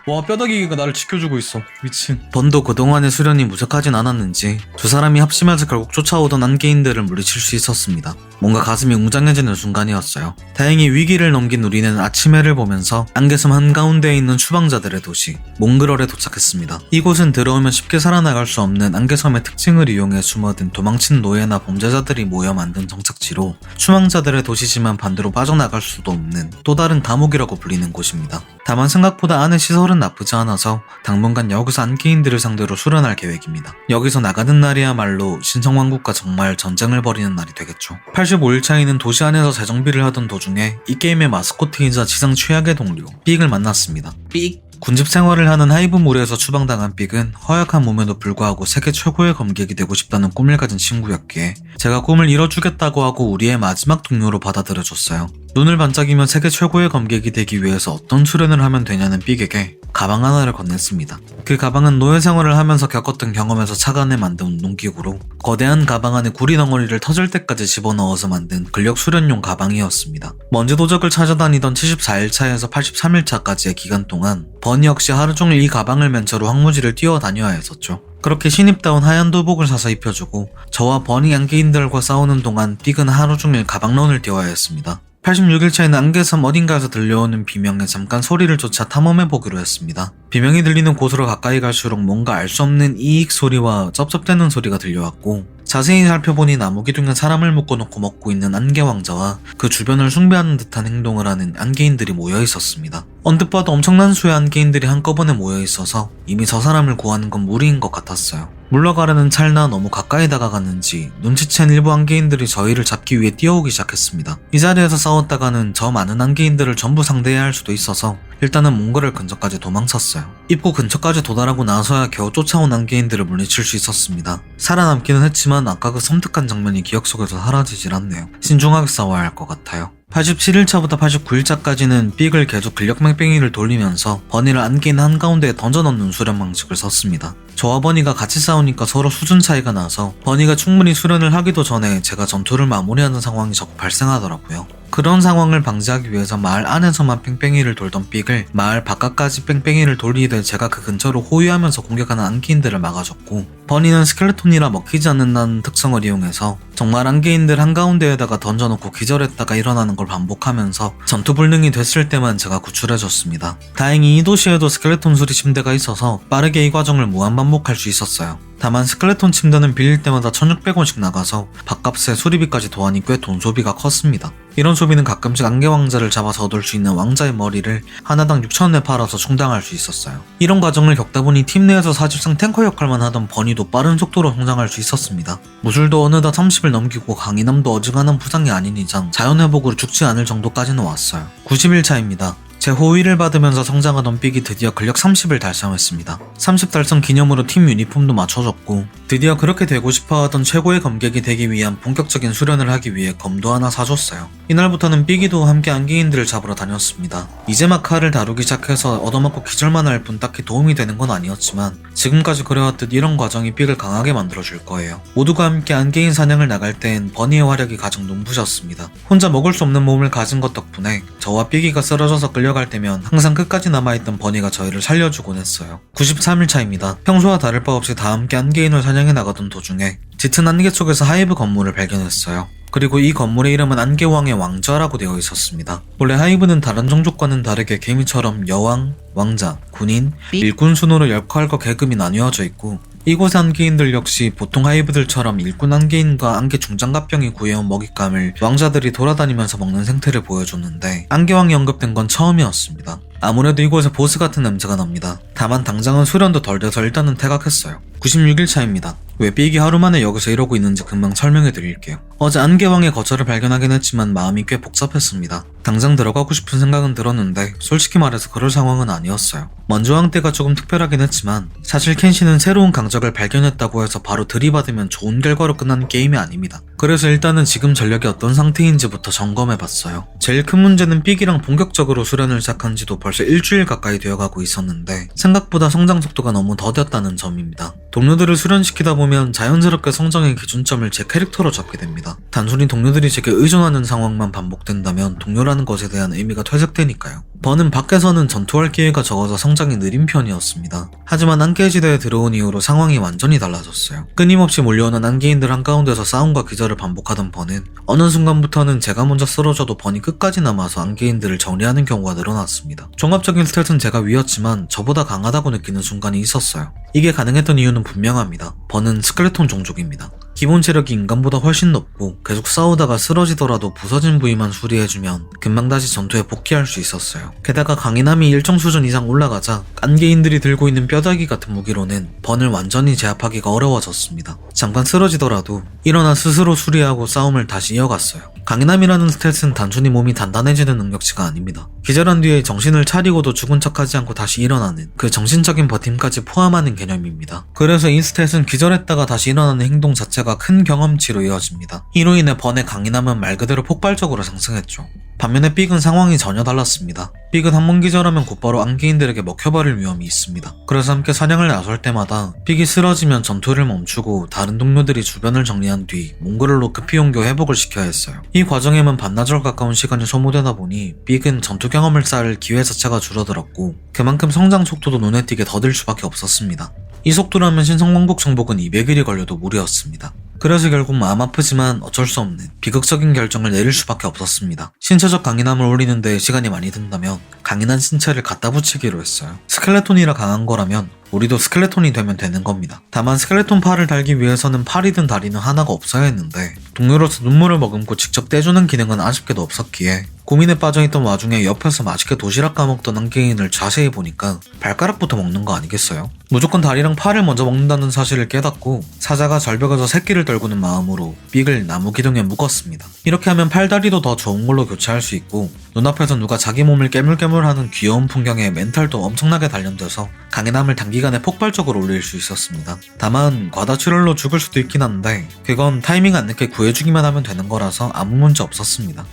와, 뼈다귀가 나를 지켜주고 있어. 미친. 번도 그동안의 수련이 무색하진 않았는지 두 사람이 합심해서 결국 쫓아오던 안개인들을 물리칠 수 있었습니다. 뭔가 가슴이 웅장해지는 순간이었어요. 다행히 위기를 넘긴 우리는 아침 해를 보면서 안개섬 한가운데에 있는 추방자들의 도시 몽그럴에 도착했습니다. 이곳은 들어오면 쉽게 살아나갈 수 없는 안개섬의 특징을 이용해 숨어든 도망친 노예나 범죄자들이 모여 만든 정착지로 추방자들의 도시지만 반대로 빠져나갈 수도 없는 또 다른 감옥이라고 불리는 곳입니다. 다만 생각보다 안의 시설은 나쁘지 않아서 당분간 여기서 안개인들을 상대로 수련할 계획입니다. 여기서 나가는 날이야말로 신성왕국과 정말 전쟁을 벌이는 날이 되겠죠. 85일차에는 도시 안에서 재정비를 하던 도중에 이 게임의 마스코트이자 지상 최악의 동료 삑을 만났습니다. 삑! 군집 생활을 하는 하이브몰에서 추방당한 삑은 허약한 몸에도 불구하고 세계 최고의 검객이 되고 싶다는 꿈을 가진 친구였기에 제가 꿈을 이뤄주겠다고 하고 우리의 마지막 동료로 받아들여줬어요. 눈을 반짝이며 세계 최고의 검객이 되기 위해서 어떤 수련을 하면 되냐는 삑에게 가방 하나를 건넸습니다. 그 가방은 노예 생활을 하면서 겪었던 경험에서 착안해 만든 운동기구로 거대한 가방 안에 구리 덩어리를 터질 때까지 집어넣어서 만든 근력 수련용 가방이었습니다. 먼지 도적을 찾아다니던 74일차에서 83일차까지의 기간 동안 버니 역시 하루 종일 이 가방을 맨 채로 황무지를 뛰어다녀야 했었죠. 그렇게 신입다운 하얀 도복을 사서 입혀주고 저와 버니 안개인들과 싸우는 동안 삑은 하루 종일 가방론을 띄워야 했습니다. 86일차에는 안개섬 어딘가에서 들려오는 비명에 잠깐 소리를 쫓아 탐험해보기로 했습니다. 비명이 들리는 곳으로 가까이 갈수록 뭔가 알 수 없는 이익 소리와 쩝쩝대는 소리가 들려왔고 자세히 살펴보니 나무 기둥에 사람을 묶어놓고 먹고 있는 안개왕자와 그 주변을 숭배하는 듯한 행동을 하는 안개인들이 모여 있었습니다. 언뜻 봐도 엄청난 수의 안개인들이 한꺼번에 모여 있어서 이미 저 사람을 구하는 건 무리인 것 같았어요. 물러가려는 찰나 너무 가까이 다가갔는지 눈치챈 일부 안개인들이 저희를 잡기 위해 뛰어오기 시작했습니다. 이 자리에서 싸웠다가는 저 많은 안개인들을 전부 상대해야 할 수도 있어서 일단은 몽골을 근처까지 도망쳤어요. 입구 근처까지 도달하고 나서야 겨우 쫓아온 안개인들을 물리칠 수 있었습니다. 살아남기는 했지만 아까 그 섬뜩한 장면이 기억 속에서 사라지질 않네요. 신중하게 싸워야 할 것 같아요. 87일차부터 89일차까지는 삑을 계속 근력 뺑뺑이를 돌리면서 버니를 안개인 한가운데에 던져넣는 수련 방식을 썼습니다. 저와 버니가 같이 싸우니까 서로 수준 차이가 나서 버니가 충분히 수련을 하기도 전에 제가 전투를 마무리하는 상황이 자꾸 발생하더라고요. 그런 상황을 방지하기 위해서 마을 안에서만 뺑뺑이를 돌던 삑을 마을 바깥까지 뺑뺑이를 돌리되 제가 그 근처로 호위하면서 공격하는 안개인들을 막아줬고, 버니는 스켈레톤이라 먹히지 않는다는 특성을 이용해서 정말 안개인들 한가운데에다가 던져놓고 기절했다가 일어나는 걸 반복하면서 전투 불능이 됐을 때만 제가 구출해줬습니다. 다행히 이 도시에도 스켈레톤 수리 침대가 있어서 빠르게 이 과정을 무한 반복할 수 있었어요. 다만 스켈레톤 침대는 빌릴 때마다 1600원씩 나가서 밥값에 수리비까지 더하니 꽤 돈 소비가 컸습니다. 이런 소비는 가끔씩 안개왕자를 잡아서 얻을 수 있는 왕자의 머리를 하나당 6,000원에 팔아서 충당할 수 있었어요. 이런 과정을 겪다 보니 팀 내에서 사실상 탱커 역할만 하던 버니도 빠른 속도로 성장할 수 있었습니다. 무술도 어느덧 30을 넘기고 강인함도 어지간한 부상이 아닌 이상 자연회복으로 죽지 않을 정도까지는 왔어요. 90일차입니다. 제 호의를 받으면서 성장하던 삑이 드디어 근력 30을 달성했습니다. 30 달성 기념으로 팀 유니폼도 맞춰줬고, 드디어 그렇게 되고 싶어하던 최고의 검객이 되기 위한 본격적인 수련을 하기 위해 검도 하나 사줬어요. 이날부터는 삑이도 함께 안개인들을 잡으러 다녔습니다. 이제 막 칼을 다루기 시작해서 얻어맞고 기절만 할 뿐 딱히 도움이 되는 건 아니었지만 지금까지 그래왔듯 이런 과정이 삑을 강하게 만들어줄 거예요. 모두가 함께 안개인 사냥을 나갈 땐 버니의 화력이 가장 눈부셨습니다. 혼자 먹을 수 없는 몸을 가진 것 덕분에 저와 삑이가 쓰러져서 끌려갈 때면 항상 끝까지 남아있던 버니가 저희를 살려주곤 했어요. 93일차입니다. 평소와 다를 바 없이 다 함께 안개인을 사냥해 나가던 도중에 짙은 안개 속에서 하이브 건물을 발견했어요. 그리고 이 건물의 이름은 안개왕의 왕좌라고 되어 있었습니다. 원래 하이브는 다른 종족과는 다르게 개미처럼 여왕, 왕자, 군인, 일꾼 순으로 역할과 계급이 나뉘어져 있고, 이곳의 안개인들 역시 보통 하이브들처럼 일꾼 안개인과 안개 중장갑병이 구해온 먹잇감을 왕자들이 돌아다니면서 먹는 생태를 보여줬는데, 안개왕이 언급된 건 처음이었습니다. 아무래도 이곳에 보스 같은 냄새가 납니다. 다만 당장은 수련도 덜 돼서 일단은 퇴각했어요. 96일차입니다. 왜 삑이 하루 만에 여기서 이러고 있는지 금방 설명해 드릴게요. 어제 안개왕의 거처를 발견하긴 했지만 마음이 꽤 복잡했습니다. 당장 들어가고 싶은 생각은 들었는데 솔직히 말해서 그럴 상황은 아니었어요. 먼저왕 때가 조금 특별하긴 했지만 사실 켄시는 새로운 강적을 발견했다고 해서 바로 들이받으면 좋은 결과로 끝나는 게임이 아닙니다. 그래서 일단은 지금 전력이 어떤 상태인지부터 점검해봤어요. 제일 큰 문제는 삑이랑 본격적으로 수련을 시작한 지도 벌써 일주일 가까이 되어가고 있었는데 생각보다 성장 속도가 너무 더뎠다는 점입니다. 동료들을 수련시키다 보면 자연스럽게 성장의 기준점을 제 캐릭터로 잡게 됩니다. 단순히 동료들이 제게 의존하는 상황만 반복된다면 동료라는 것에 대한 의미가 퇴색되니까요. 버는 밖에서는 전투할 기회가 적어서 성장이 느린 편이었습니다. 하지만 안개지대에 들어온 이후로 상황이 완전히 달라졌어요. 끊임없이 몰려오는 안개인들 한가운데서 싸움과 기절을 반복하던 버는 어느 순간부터는 제가 먼저 쓰러져도 버니 끝까지 남아서 안개인들을 정리하는 경우가 늘어났습니다. 종합적인 스탯은 제가 위였지만 저보다 강하다고 느끼는 순간이 있었어요. 이게 가능했던 이유는 분명합니다. 버는 스켈레톤 종족입니다. 기본 체력이 인간보다 훨씬 높고 계속 싸우다가 쓰러지더라도 부서진 부위만 수리해주면 금방 다시 전투에 복귀할 수 있었어요. 게다가 강인함이 일정 수준 이상 올라가자 안개인들이 들고 있는 뼈다귀 같은 무기로는 번을 완전히 제압하기가 어려워졌습니다. 잠깐 쓰러지더라도 일어나 스스로 수리하고 싸움을 다시 이어갔어요. 강인함이라는 스탯은 단순히 몸이 단단해지는 능력치가 아닙니다. 기절한 뒤에 정신을 차리고도 죽은 척하지 않고 다시 일어나는 그 정신적인 버팀까지 포함하는 개념입니다. 그래서 이 스탯은 기절했다가 다시 일어나는 행동 자체가 큰 경험치로 이어집니다. 이로 인해 번의 강인함은 말 그대로 폭발적으로 상승했죠. 반면에 삑은 상황이 전혀 달랐습니다. 삑은 한 번 기절하면 곧바로 안개인들에게 먹혀버릴 위험이 있습니다. 그래서 함께 사냥을 나설 때마다 삑이 쓰러지면 전투를 멈추고 다른 동료들이 주변을 정리한 뒤 몽골로 급히 옮겨 회복을 시켜야 했어요. 이 과정에만 반나절 가까운 시간이 소모되다 보니 삑은 전투 경험을 쌓을 기회 자체가 줄어들었고 그만큼 성장 속도도 눈에 띄게 더딜 수밖에 없었습니다. 이 속도라면 신성왕국 정복은 200일이 걸려도 무리였습니다. 그래서 결국 마음 아프지만 어쩔 수 없는 비극적인 결정을 내릴 수밖에 없었습니다. 신체적 강인함을 올리는데 시간이 많이 든다면 강인한 신체를 갖다 붙이기로 했어요. 스켈레톤이라 강한 거라면 우리도 스켈레톤이 되면 되는 겁니다. 다만 스켈레톤 팔을 달기 위해서는 팔이든 다리는 하나가 없어야 했는데 동료로서 눈물을 머금고 직접 떼주는 기능은 아쉽게도 없었기에 고민에 빠져있던 와중에 옆에서 맛있게 도시락 까먹던 안개인을 자세히 보니까 발가락부터 먹는 거 아니겠어요? 무조건 다리랑 팔을 먼저 먹는다는 사실을 깨닫고 사자가 절벽에서 새끼를 떨구는 마음으로 삑을 나무 기둥에 묶었습니다. 이렇게 하면 팔다리도 더 좋은 걸로 교체할 수 있고 눈앞에서 누가 자기 몸을 깨물깨물하는 귀여운 풍경에 멘탈도 엄청나게 단련돼서 강인함을 단기간에 폭발적으로 올릴 수 있었습니다. 다만 과다출혈로 죽을 수도 있긴 한데 그건 타이밍 안 늦게 구해주기만 하면 되는 거라서 아무 문제 없었습니다.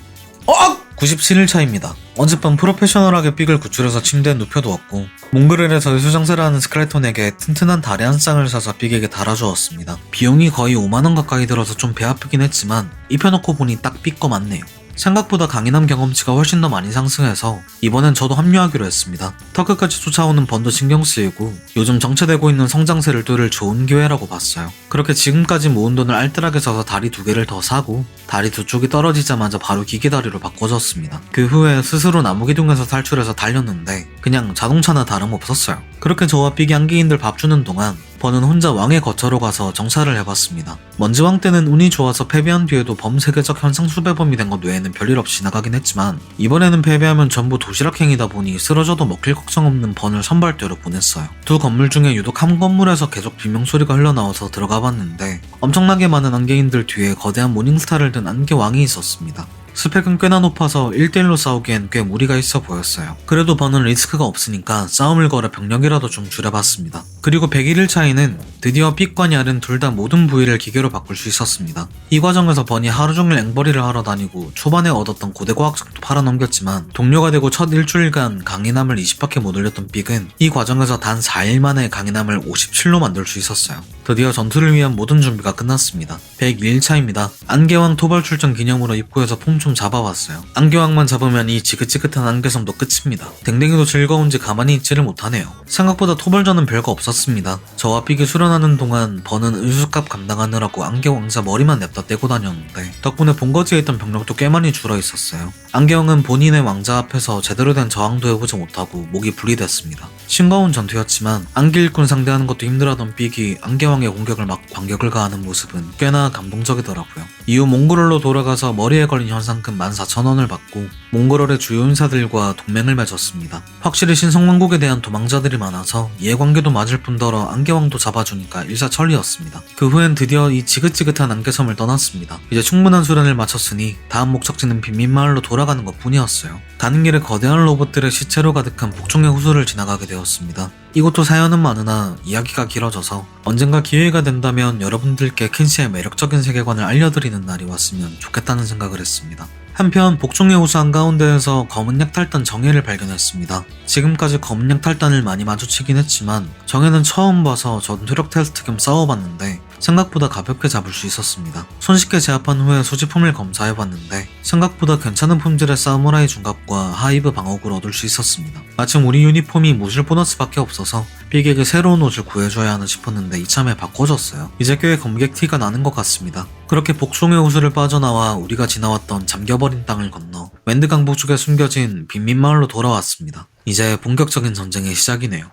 97일 차입니다. 어젯밤 프로페셔널하게 삑을 구출해서 침대에 눕혀두었고 몽그렐에서 수장사를 하는 스켈레톤에게 튼튼한 다리 한 쌍을 사서 삑에게 달아주었습니다. 비용이 거의 5만원 가까이 들어서 좀 배 아프긴 했지만 입혀놓고 보니 딱 삑 거 맞네요. 생각보다 강인함 경험치가 훨씬 더 많이 상승해서 이번엔 저도 합류하기로 했습니다. 터크까지 쫓아오는 번도 신경 쓰이고 요즘 정체되고 있는 성장세를 뚫을 좋은 기회라고 봤어요. 그렇게 지금까지 모은 돈을 알뜰하게 써서 다리 2개를 더 사고 다리 2쪽이 떨어지자마자 바로 기계다리로 바꿔줬습니다. 그 후에 스스로 나무기둥에서 탈출해서 달렸는데 그냥 자동차나 다름없었어요. 그렇게 저와 삑이 안개인들 밥 주는 동안 번은 혼자 왕의 거처로 가서 정찰을 해봤습니다. 먼지왕 때는 운이 좋아서 패배한 뒤에도 범세계적 현상 수배범이 된 것 외에는 별일 없이 나가긴 했지만 이번에는 패배하면 전부 도시락행이다 보니 쓰러져도 먹힐 걱정 없는 번을 선발대로 보냈어요. 두 건물 중에 유독 한 건물에서 계속 비명소리가 흘러나와서 들어가봤는데 엄청나게 많은 안개인들 뒤에 거대한 모닝스타를 든 안개왕이 있었습니다. 스펙은 꽤나 높아서 1대1로 싸우기엔 꽤 무리가 있어 보였어요. 그래도 번은 리스크가 없으니까 싸움을 걸어 병력이라도 좀 줄여봤습니다. 그리고 101일 차이는 드디어 삑과 얄은 둘 다 모든 부위를 기계로 바꿀 수 있었습니다. 이 과정에서 번이 하루종일 앵벌이를 하러 다니고 초반에 얻었던 고대과학적도 팔아넘겼지만 동료가 되고 첫 일주일간 강인함을 20밖에 못 올렸던 삑은 이 과정에서 단 4일 만에 강인함을 57로 만들 수 있었어요. 드디어 전투를 위한 모든 준비가 끝났습니다. 102일 차입니다. 안개왕 토벌 출전 기념으로 입구에서 폼 좀 잡아봤어요. 안개왕만 잡으면 이 지긋지긋한 안개섬도 끝입니다. 댕댕이도 즐거운지 가만히 있지를 못하네요. 생각보다 토벌전은 별거 없었습니다. 저와 삑이 수련하는 동안 번은 은수값 감당하느라고 안개왕자 머리만 냅다 떼고 다녔는데 덕분에 본거지에 있던 병력도 꽤 많이 줄어 있었어요. 안개왕은 본인의 왕자 앞에서 제대로 된 저항도 해보지 못하고 목이 분리됐습니다. 싱거운 전투였지만 안개일꾼 상대하는 것도 힘들었던 삑이 안개왕의 공격을 막고 반격을 가하는 모습은 꽤나 감동적이더라고요. 이후 몽골로 돌아가서 머리에 걸린 현상금 14,000원을 받고 몽골의 주요 인사들과 동맹을 맺었습니다. 확실히 신성왕국에 대한 도망자들이 많아서 이해관계도 맞을 뿐더러 안개왕도 잡아주니까 일사천리였습니다. 그 후엔 드디어 이 지긋지긋한 안개섬을 떠났습니다. 이제 충분한 수련을 마쳤으니 다음 목적지는 빈민마을로 돌아가는 것 뿐이었어요. 가는 길에 거대한 로봇들의 시체로 가득한 복종의 호수를 지나가게 되었습니다. 이곳도 사연은 많으나 이야기가 길어져서 언젠가 기회가 된다면 여러분들께 켄시의 매력적인 세계관을 알려드리는 날이 왔으면 좋겠다는 생각을 했습니다. 한편 복종의 호수 한가운데에서 검은 약탈단 정예를 발견했습니다. 지금까지 검은 약탈단을 많이 마주치긴 했지만 정예는 처음 봐서 전투력 테스트 겸 싸워봤는데 생각보다 가볍게 잡을 수 있었습니다. 손쉽게 제압한 후에 소지품을 검사해봤는데 생각보다 괜찮은 품질의 사무라이 중갑과 하이브 방어구를 얻을 수 있었습니다. 마침 우리 유니폼이 모질 보너스밖에 없어서 삑에게 새로운 옷을 구해줘야 하나 싶었는데 이참에 바꿔줬어요. 이제 꽤 검객 티가 나는 것 같습니다. 그렇게 복종의 호수를 빠져나와 우리가 지나왔던 잠겨버린 땅을 건너 웬드 강북쪽에 숨겨진 빈민마을로 돌아왔습니다. 이제 본격적인 전쟁의 시작이네요.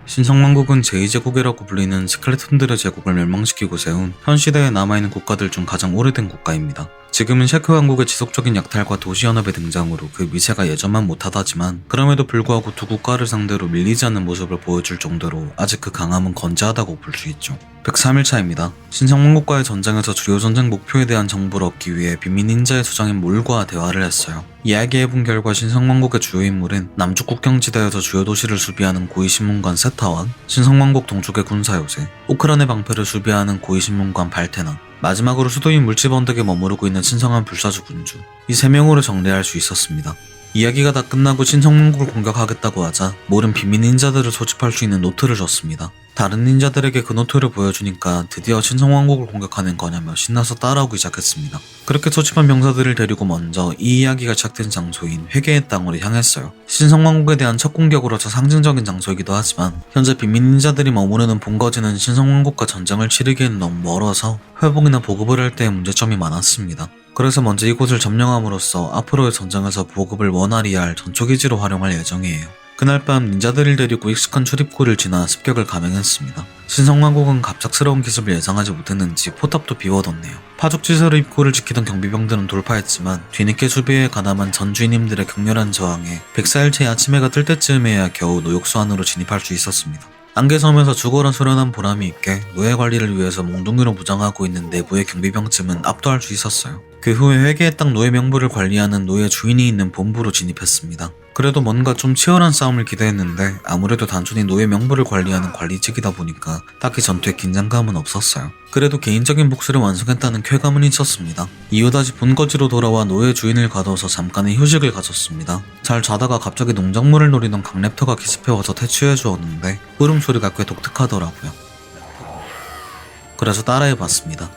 신성왕국은 제2제국이라고 불리는 스켈레톤들의 제국을 멸망시키고 세운 현 시대에 남아있는 국가들 중 가장 오래된 국가입니다. 지금은 셰크 왕국의 지속적인 약탈과 도시연합의 등장으로 그 위세가 예전만 못하다지만 그럼에도 불구하고 두 국가를 상대로 밀리지 않는 모습을 보여줄 정도로 아직 그 강함은 건재하다고 볼 수 있죠. 103일 차입니다. 신성왕국과의 전쟁에서 주요 전쟁 목표에 대한 정보를 얻기 위해 빈민 닌자의 수장인 몰과 대화를 했어요. 이야기해본 결과 신성왕국의 주요 인물은 남쪽 국경지대에서 주요 도시를 수비하는 고위신문관 세타완, 신성왕국 동쪽의 군사요새, 우크란의 방패를 수비하는 고위신문관 발테나, 마지막으로 수도인 물집언덕에 머무르고 있는 신성한 불사조 군주, 이 3명으로 정리할 수 있었습니다. 이야기가 다 끝나고 신성왕국을 공격하겠다고 하자 몰은 빈민 닌자들을 소집할 수 있는 노트를 줬습니다. 다른 닌자들에게 그 노트를 보여주니까 드디어 신성왕국을 공격하는 거냐며 신나서 따라오기 시작했습니다. 그렇게 소집한 병사들을 데리고 먼저 이 이야기가 시작된 장소인 회개의 땅으로 향했어요. 신성왕국에 대한 첫 공격으로서 상징적인 장소이기도 하지만 현재 빈민 닌자들이 머무르는 본거지는 신성왕국과 전쟁을 치르기에는 너무 멀어서 회복이나 보급을 할 때의 문제점이 많았습니다. 그래서 먼저 이곳을 점령함으로써 앞으로의 전쟁에서 보급을 원활히 할 전초기지로 활용할 예정이에요. 그날 밤 닌자들을 데리고 익숙한 출입구를 지나 습격을 감행했습니다. 신성왕국은 갑작스러운 기습을 예상하지 못했는지 포탑도 비워뒀네요. 파죽지세로 입구를 지키던 경비병들은 돌파했지만 뒤늦게 수비에 가담한 전 주인님들의 격렬한 저항에 백사일째 아침해가 뜰 때쯤에야 겨우 노역수 안으로 진입할 수 있었습니다. 안개섬에서 죽어라 수련한 보람이 있게 노예 관리를 위해서 몽둥이로 무장하고 있는 내부의 경비병쯤은 압도할 수 있었어요. 그 후에 회계의 땅 노예 명부를 관리하는 노예 주인이 있는 본부로 진입했습니다. 그래도 뭔가 좀 치열한 싸움을 기대했는데 아무래도 단순히 노예 명부를 관리하는 관리직이다 보니까 딱히 전투에 긴장감은 없었어요. 그래도 개인적인 복수를 완성했다는 쾌감은 있었습니다. 이후 다시 본거지로 돌아와 노예 주인을 가둬서 잠깐의 휴식을 가졌습니다. 잘 자다가 갑자기 농작물을 노리던 강랩터가 기습해와서 퇴치해 주었는데 울음소리가 꽤 독특하더라고요. 그래서 따라해봤습니다.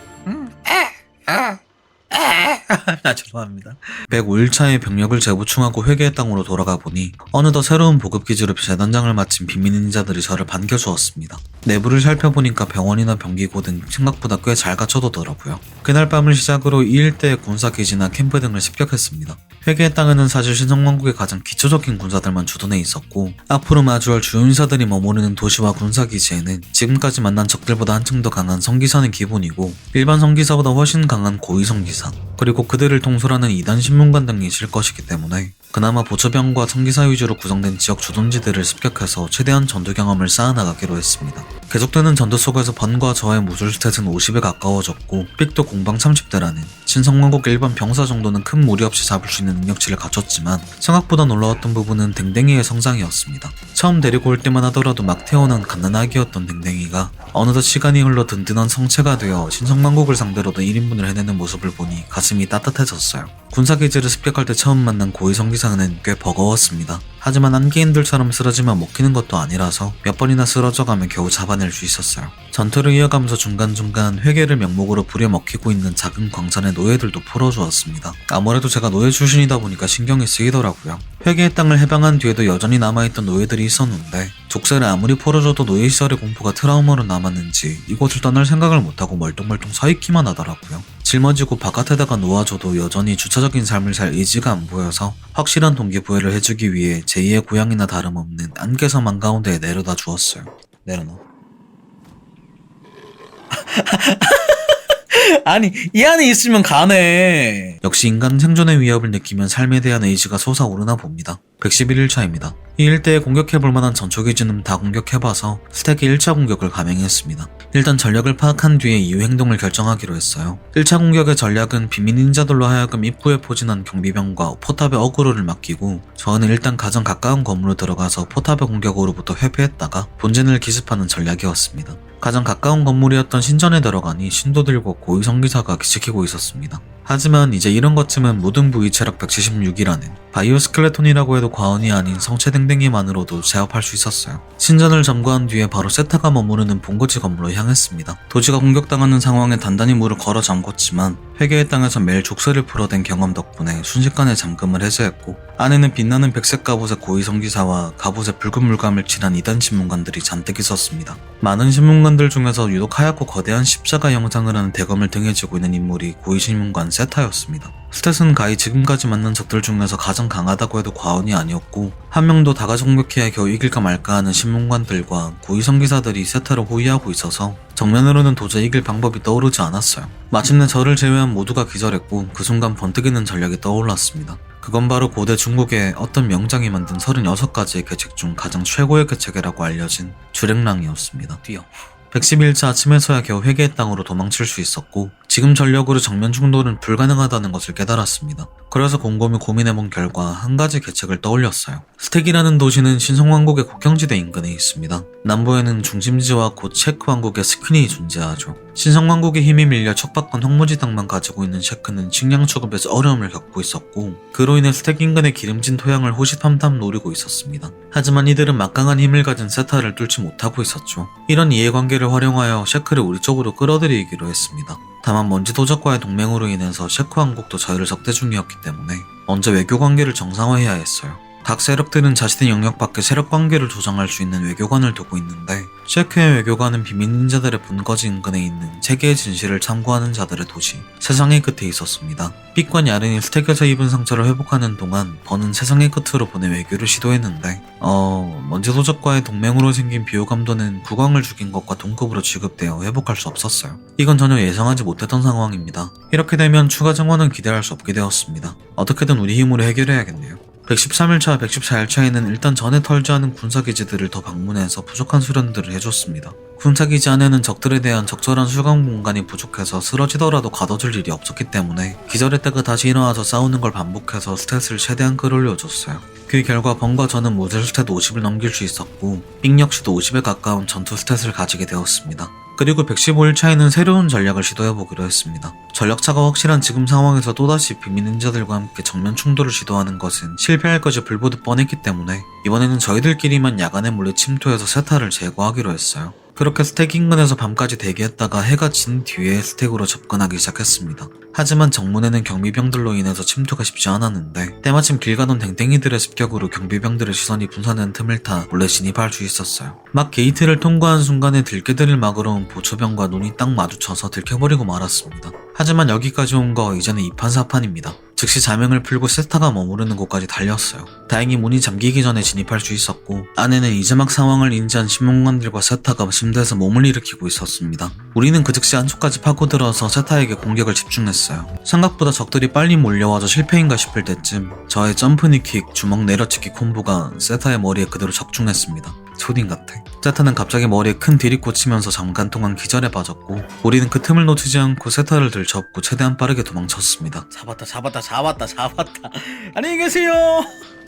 죄송합니다. 105일차에 병력을 재보충하고 회계의 땅으로 돌아가 보니 어느덧 새로운 보급기지로 재단장을 마친 비밀인자들이 저를 반겨주었습니다. 내부를 살펴보니까 병원이나 병기고 등 생각보다 꽤 잘 갖춰두더라고요. 그날 밤을 시작으로 이 일대의 군사기지나 캠프 등을 습격했습니다. 회계의 땅에는 사실 신성왕국의 가장 기초적인 군사들만 주둔해 있었고 앞으로 마주할 주요 인사들이 머무르는 도시와 군사기지에는 지금까지 만난 적들보다 한층 더 강한 성기사는 기본이고 일반 성기사보다 훨씬 강한 고위 성기사 그리고 그들을 통솔하는 2단 신문관 등이 있을 것이기 때문에 그나마 보초병과 성기사 위주로 구성된 지역 주둔지들을 습격해서 최대한 전투 경험을 쌓아나가기로 했습니다. 계속되는 전투 속에서 번과 저의 무술 스탯은 50에 가까워졌고 삑도 공방 30대라는 신성왕국 일반 병사 정도는 큰 무리 없이 잡을 수 있는 능력치를 갖췄지만 생각보다 놀라웠던 부분은 댕댕이의 성장이었습니다. 처음 데리고 올 때만 하더라도 막 태어난 갓난아기였던 댕댕이가 어느덧 시간이 흘러 든든한 성체가 되어 신성왕국을 상대로도 1인분을 해내는 모습을 보니 가슴이 따뜻해졌어요. 군사기지를 습격할 때 처음 만난 고위성기사는 꽤 버거웠습니다. 하지만 안개인들처럼 쓰러지면 먹히는 것도 아니라서 몇 번이나 쓰러져가며 겨우 잡아낼 수 있었어요. 전투를 이어가면서 중간중간 회계를 명목으로 부려먹히고 있는 작은 광산의 노예들도 풀어주었습니다. 아무래도 제가 노예 출신이다 보니까 신경이 쓰이더라고요. 회계의 땅을 해방한 뒤에도 여전히 남아있던 노예들이 있었는데 족쇄를 아무리 풀어줘도 노예 시절의 공포가 트라우마로 남았는지 이곳을 떠날 생각을 못하고 멀뚱멀뚱 서있기만 하더라고요. 짊어지고 바깥에다가 놓아줘도 여전히 주차적인 삶을 살 의지가 안 보여서 확실한 동기부여를 해주기 위해 제2의 고향이나 다름없는 안개섬 한가운데에 내려다 주었어요. 내려놔. 아니 이 안에 있으면 가네. 역시 인간 생존의 위협을 느끼면 삶에 대한 의지가 솟아오르나 봅니다. 111일차입니다. 이 일대에 공격해볼 만한 전초기지는 다 공격해봐서 스택이 1차 공격을 감행했습니다. 일단 전략을 파악한 뒤에 이후 행동을 결정하기로 했어요. 1차 공격의 전략은 비밀 닌자들로 하여금 입구에 포진한 경비병과 포탑의 어그로를 맡기고 저는 일단 가장 가까운 건물로 들어가서 포탑의 공격으로부터 회피했다가 본진을 기습하는 전략이었습니다. 가장 가까운 건물이었던 신전에 들어가니 신도들과 고위성기사가 지키고 있었습니다. 하지만 이제 이런 것쯤은 모든 부위 체력 176이라는 바이오 스켈레톤이라고 해도 과언이 아닌 성체 댕댕이만으로도 제압할 수 있었어요. 신전을 점거한 뒤에 바로 세타가 머무르는 본거지 건물로 향했습니다. 도지가 공격당하는 상황에 단단히 물을 걸어 잠궜지만 회계의 땅에서 매일 족쇄를 풀어댄 경험 덕분에 순식간에 잠금을 해제했고 안에는 빛나는 백색 갑옷의 고위성기사와 갑옷에 붉은 물감을 칠한 2단 신문관들이 잔뜩 있었습니다. 많은 신문관들 중에서 유독 하얗고 거대한 십자가 형상을 하는 대검을 등에 쥐고 있는 인물이 고위신문관 세타였습니다. 스탯은 가히 지금까지 만난 적들 중에서 가장 강하다고 해도 과언이 아니었고 한 명도 다가서 공격해야 겨우 이길까 말까 하는 신문관들과 고위성기사들이 세타를 호위하고 있어서 정면으로는 도저히 이길 방법이 떠오르지 않았어요. 마침내 저를 제외한 모두가 기절했고 그 순간 번뜩이는 전략이 떠올랐습니다. 그건 바로 고대 중국의 어떤 명장이 만든 36가지의 계책 중 가장 최고의 계책이라고 알려진 주랭랑이었습니다. 111차 아침에서야 겨우 회계의 땅으로 도망칠 수 있었고 지금 전력으로 정면 충돌은 불가능하다는 것을 깨달았습니다. 그래서 곰곰이 고민해본 결과 한 가지 계책을 떠올렸어요. 스택이라는 도시는 신성왕국의 국경지대 인근에 있습니다. 남부에는 중심지와 곧 체크 왕국의 스퀸이 존재하죠. 신성왕국의 힘이 밀려 척박한 황무지 땅만 가지고 있는 셰크는 식량 수급에서 어려움을 겪고 있었고 그로 인해 스택 인근의 기름진 토양을 호시탐탐 노리고 있었습니다. 하지만 이들은 막강한 힘을 가진 세타를 뚫지 못하고 있었죠. 이런 이해관계를 활용하여 셰크를 우리 쪽으로 끌어들이기로 했습니다. 다만 먼지 도적과의 동맹으로 인해서 셰크 왕국도 저희를 적대 중이었기 때문에 먼저 외교 관계를 정상화해야 했어요. 각 세력들은 자신의 영역 밖에 세력 관계를 조정할 수 있는 외교관을 두고 있는데 셰크의 외교관은 비밀 닌자들의 본거지 인근에 있는 세계의 진실을 참고하는 자들의 도시 세상의 끝에 있었습니다. 픽과 야른이 스택에서 입은 상처를 회복하는 동안 버는 세상의 끝으로 보내 외교를 시도했는데 먼지 도적과의 동맹으로 생긴 비호감도는 국왕을 죽인 것과 동급으로 취급되어 회복할 수 없었어요. 이건 전혀 예상하지 못했던 상황입니다. 이렇게 되면 추가 증원은 기대할 수 없게 되었습니다. 어떻게든 우리 힘으로 해결해야겠네요. 113일차, 114일차에는 일단 전에 털지 않은 군사기지들을 더 방문해서 부족한 수련들을 해줬습니다. 군사기지 안에는 적들에 대한 적절한 수강 공간이 부족해서 쓰러지더라도 가둬줄 일이 없었기 때문에 기절했다가 다시 일어나서 싸우는 걸 반복해서 스탯을 최대한 끌어올려줬어요. 그 결과 번과 저는 모델 스탯 50을 넘길 수 있었고 빅 역시도 50에 가까운 전투 스탯을 가지게 되었습니다. 그리고 115일차에는 새로운 전략을 시도해보기로 했습니다. 전략차가 확실한 지금 상황에서 또다시 비밀 닌자들과 함께 정면 충돌을 시도하는 것은 실패할 것이 불보듯 뻔했기 때문에 이번에는 저희들끼리만 야간에 몰래 침투해서 세타를 제거하기로 했어요. 그렇게 스택 인근에서 밤까지 대기했다가 해가 진 뒤에 스택으로 접근하기 시작했습니다. 하지만 정문에는 경비병들로 인해서 침투가 쉽지 않았는데 때마침 길 가던 댕댕이들의 습격으로 경비병들의 시선이 분산된 틈을 타 몰래 진입할 수 있었어요. 막 게이트를 통과한 순간에 들깨들을 막으러 온 보초병과 눈이 딱 마주쳐서 들켜버리고 말았습니다. 하지만 여기까지 온 거 이제는 이판사판입니다. 즉시 자명을 풀고 세타가 머무르는 곳까지 달렸어요. 다행히 문이 잠기기 전에 진입할 수 있었고 안에는 이제 막 상황을 인지한 신문관들과 세타가 침대에서 몸을 일으키고 있었습니다. 우리는 그 즉시 안쪽까지 파고들어서 세타에게 공격을 집중했어요. 생각보다 적들이 빨리 몰려와서 실패인가 싶을 때쯤 저의 점프니킥, 주먹 내려치기 콤보가 세타의 머리에 그대로 적중했습니다. 초딩 같아. 세타는 갑자기 머리에 큰 딜이 꽂히면서 잠깐 동안 기절에 빠졌고 우리는 그 틈을 놓치지 않고 세타를 들쳐업고 최대한 빠르게 도망쳤습니다. 잡았다. 안녕히 계세요.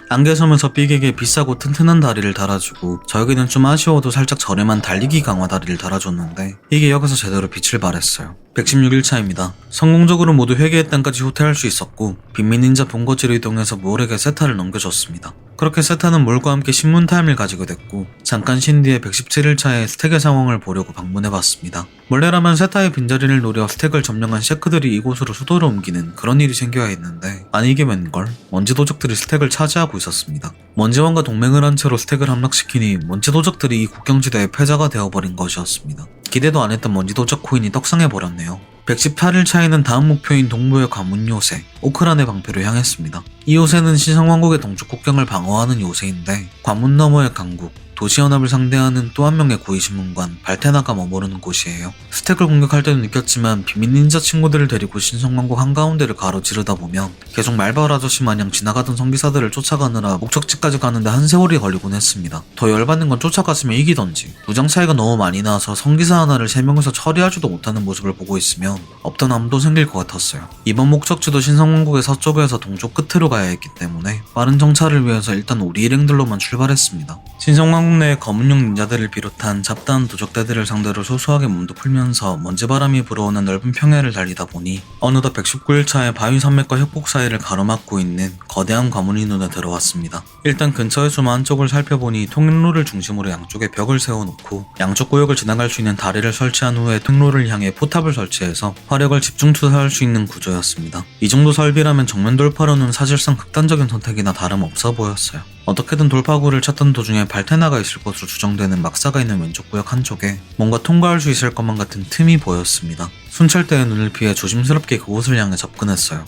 안개섬에서 삑에게 비싸고 튼튼한 다리를 달아주고 저에게는 좀 아쉬워도 살짝 저렴한 달리기 강화 다리를 달아줬는데 이게 여기서 제대로 빛을 발했어요. 116일차입니다. 성공적으로 모두 회계의 땅까지 후퇴할 수 있었고 빈민 닌자 본거지로 이동해서 몰에게 세타를 넘겨줬습니다. 그렇게 세타는 몰과 함께 신문 타임을 가지게 됐고 잠깐 쉰 뒤에 117일차에 스택의 상황을 보려고 방문해봤습니다. 원래라면 세타의 빈자리를 노려 스택을 점령한 셰크들이 이곳으로 수도를 옮기는 그런 일이 생겨야 했는데 아니 이게 웬걸? 먼지 도적들이 스택을 차지하고 있었습니다. 먼지왕과 동맹을 한 채로 스택을 함락시키니 먼지 도적들이 이 국경지대의 패자가 되어버린 것이었습니다. 기대도 안 했던 먼지 도적 코인이 떡상해버렸네요. 118일차에는 다음 목표인 동부의 관문 요새 오크란의 방패로 향했습니다. 이 요새는 신성왕국의 동쪽 국경을 방어하는 요새인데 관문 너머의 강국 도시연합을 상대하는 또 한 명의 고위신문관 발테나가 머무르는 곳이에요. 스택을 공격할 때도 느꼈지만 비밀 닌자 친구들을 데리고 신성왕국 한가운데를 가로지르다 보면 계속 말벌 아저씨 마냥 지나가던 성기사들을 쫓아가느라 목적지까지 가는데 한 세월이 걸리곤 했습니다. 더 열받는 건 쫓아갔으면 이기던지 무장 차이가 너무 많이 나서 성기사 하나를 3명에서 처리하지도 못하는 모습을 보고 있으면 없던 암도 생길 것 같았어요. 이번 목적지도 신성왕국의 서쪽에서 동쪽 끝으로 가야 했기 때문에 빠른 정찰을 위해서 일단 우리 일행들로만 출발했습니다. 신성왕국 내 검은용 닌자들을 비롯한 잡다한 도적대들을 상대로 소소하게 몸도 풀면서 먼지바람이 불어오는 넓은 평야를 달리다 보니 어느덧 119일차에 바위산맥과 협곡 사이를 가로막고 있는 거대한 관문이 눈에 들어왔습니다. 일단 근처의 좀 안쪽을 살펴보니 통로를 중심으로 양쪽에 벽을 세워놓고 양쪽 구역을 지나갈 수 있는 다리를 설치한 후에 통로를 향해 포탑을 설치해서 화력을 집중 투사할 수 있는 구조였습니다. 이 정도 설비라면 정면 돌파로는 사실상 극단적인 선택이나 다름없어 보였어요. 어떻게든 돌파구를 찾던 도중에 발테나가 있을 것으로 추정되는 막사가 있는 왼쪽 구역 한쪽에 뭔가 통과할 수 있을 것만 같은 틈이 보였습니다. 순찰대의 눈을 피해 조심스럽게 그곳을 향해 접근했어요.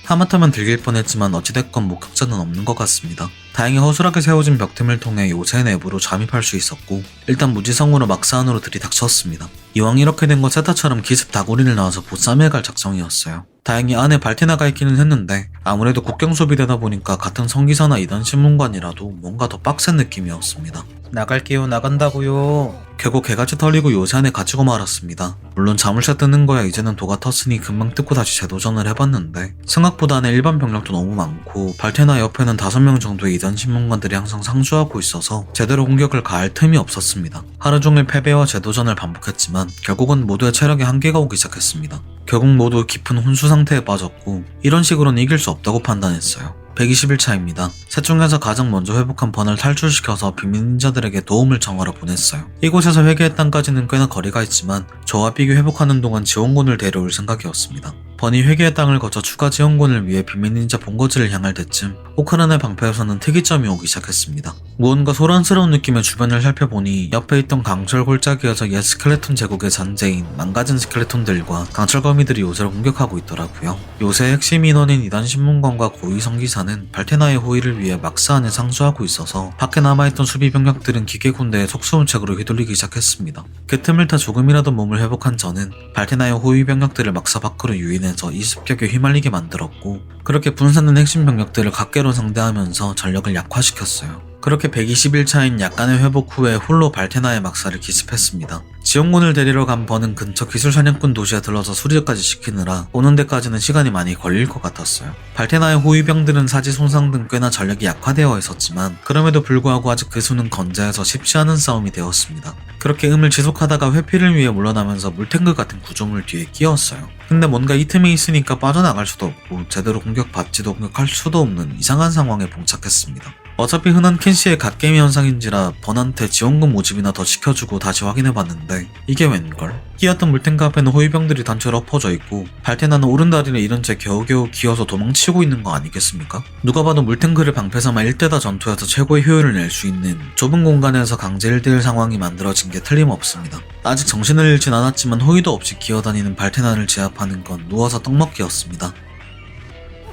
하마터면 들길 뻔했지만 어찌됐건 목격자는 없는 것 같습니다. 다행히 허술하게 세워진 벽틈을 통해 요새 내부로 잠입할 수 있었고 일단 무지성으로 막사 안으로 들이닥쳤습니다. 이왕 이렇게 된 거 세타처럼 기습 다구리를 나와서 보쌈해 갈 작정이었어요. 다행히 안에 발테나가 있기는 했는데 아무래도 국경 소비되다 보니까 같은 성기사나 이단 신문관이라도 뭔가 더 빡센 느낌이었습니다. 나갈게요, 나간다고요. 결국 개같이 털리고 요새 안에 갇히고 말았습니다. 물론 자물쇠 뜨는 거야 이제는 도가 텄으니 금방 뜯고 다시 재도전을 해봤는데 생각보다 안에 일반 병력도 너무 많고 발테나 옆에는 5명 정도의 이단 신문관들이 항상 상주하고 있어서 제대로 공격을 가할 틈이 없었습니다. 하루 종일 패배와 재도전을 반복했지만 결국은 모두의 체력에 한계가 오기 시작했습니다. 결국 모두 깊은 혼수 상태에 빠졌고 이런 식으로는 이길 수 없다고 판단했어요. 120일차입니다. 셋 중에서 가장 먼저 회복한 번을 탈출시켜서 비밀 닌자들에게 도움을 청하러 보냈어요. 이곳에서 회계의 땅까지는 꽤나 거리가 있지만 저와 삑이 회복하는 동안 지원군을 데려올 생각이었습니다. 버니 회계의 땅을 거쳐 추가 지원군을 위해 비밀 닌자 본거지를 향할 때쯤 오크란의 방패에서는 특이점이 오기 시작했습니다. 무언가 소란스러운 느낌의 주변을 살펴보니 옆에 있던 강철 골짜기에서 옛 스켈레톤 제국의 잔재인 망가진 스켈레톤들과 강철 거미들이 요새를 공격하고 있더라고요. 요새의 핵심 인원인 이단 신문관과 고위 성기사는 발테나의 호위를 위해 막스 안에 상주하고 있어서 밖에 남아있던 수비 병력들은 기계 군대의 속수무책으로 휘둘리기 시작했습니다. 그 틈을 타 조금이라도 몸을 회복한 저는 발테나의 호위 병력들을 막사 밖으로 유인해서 이 습격에 휘말리게 만들었고, 그렇게 분산된 핵심 병력들을 각계로 상대하면서 전력을 약화시켰어요. 그렇게 121차인 약간의 회복 후에 홀로 발테나의 막사를 기습했습니다. 지원군을 데리러 간 버는 근처 기술사냥꾼 도시에 들러서 수리까지 시키느라 오는 데까지는 시간이 많이 걸릴 것 같았어요. 발테나의 호위병들은 사지 손상 등 꽤나 전력이 약화되어 있었지만 그럼에도 불구하고 아직 그 수는 건재해서 쉽지 않은 싸움이 되었습니다. 그렇게 음을 지속하다가 회피를 위해 물러나면서 물탱크 같은 구조물 뒤에 끼었어요. 근데 뭔가 이 틈에 있으니까 빠져나갈 수도 없고 제대로 공격받지도 공격할 수도 없는 이상한 상황에 봉착했습니다. 어차피 흔한 켄시의 갓게임 현상인지라 번한테 지원금 모집이나 더 시켜주고 다시 확인해봤는데 이게 웬걸? 끼었던 물탱크 앞에는 호위병들이 단체로 엎어져 있고 발테나는 오른다리를 잃은 채 겨우겨우 기어서 도망치고 있는 거 아니겠습니까? 누가 봐도 물탱크를 방패삼아 1대다 전투에서 최고의 효율을 낼 수 있는 좁은 공간에서 강제 1대1 상황이 만들어진 게 틀림없습니다. 아직 정신을 잃진 않았지만 호위도 없이 기어다니는 발테나를 제압하는 건 누워서 떡먹기였습니다.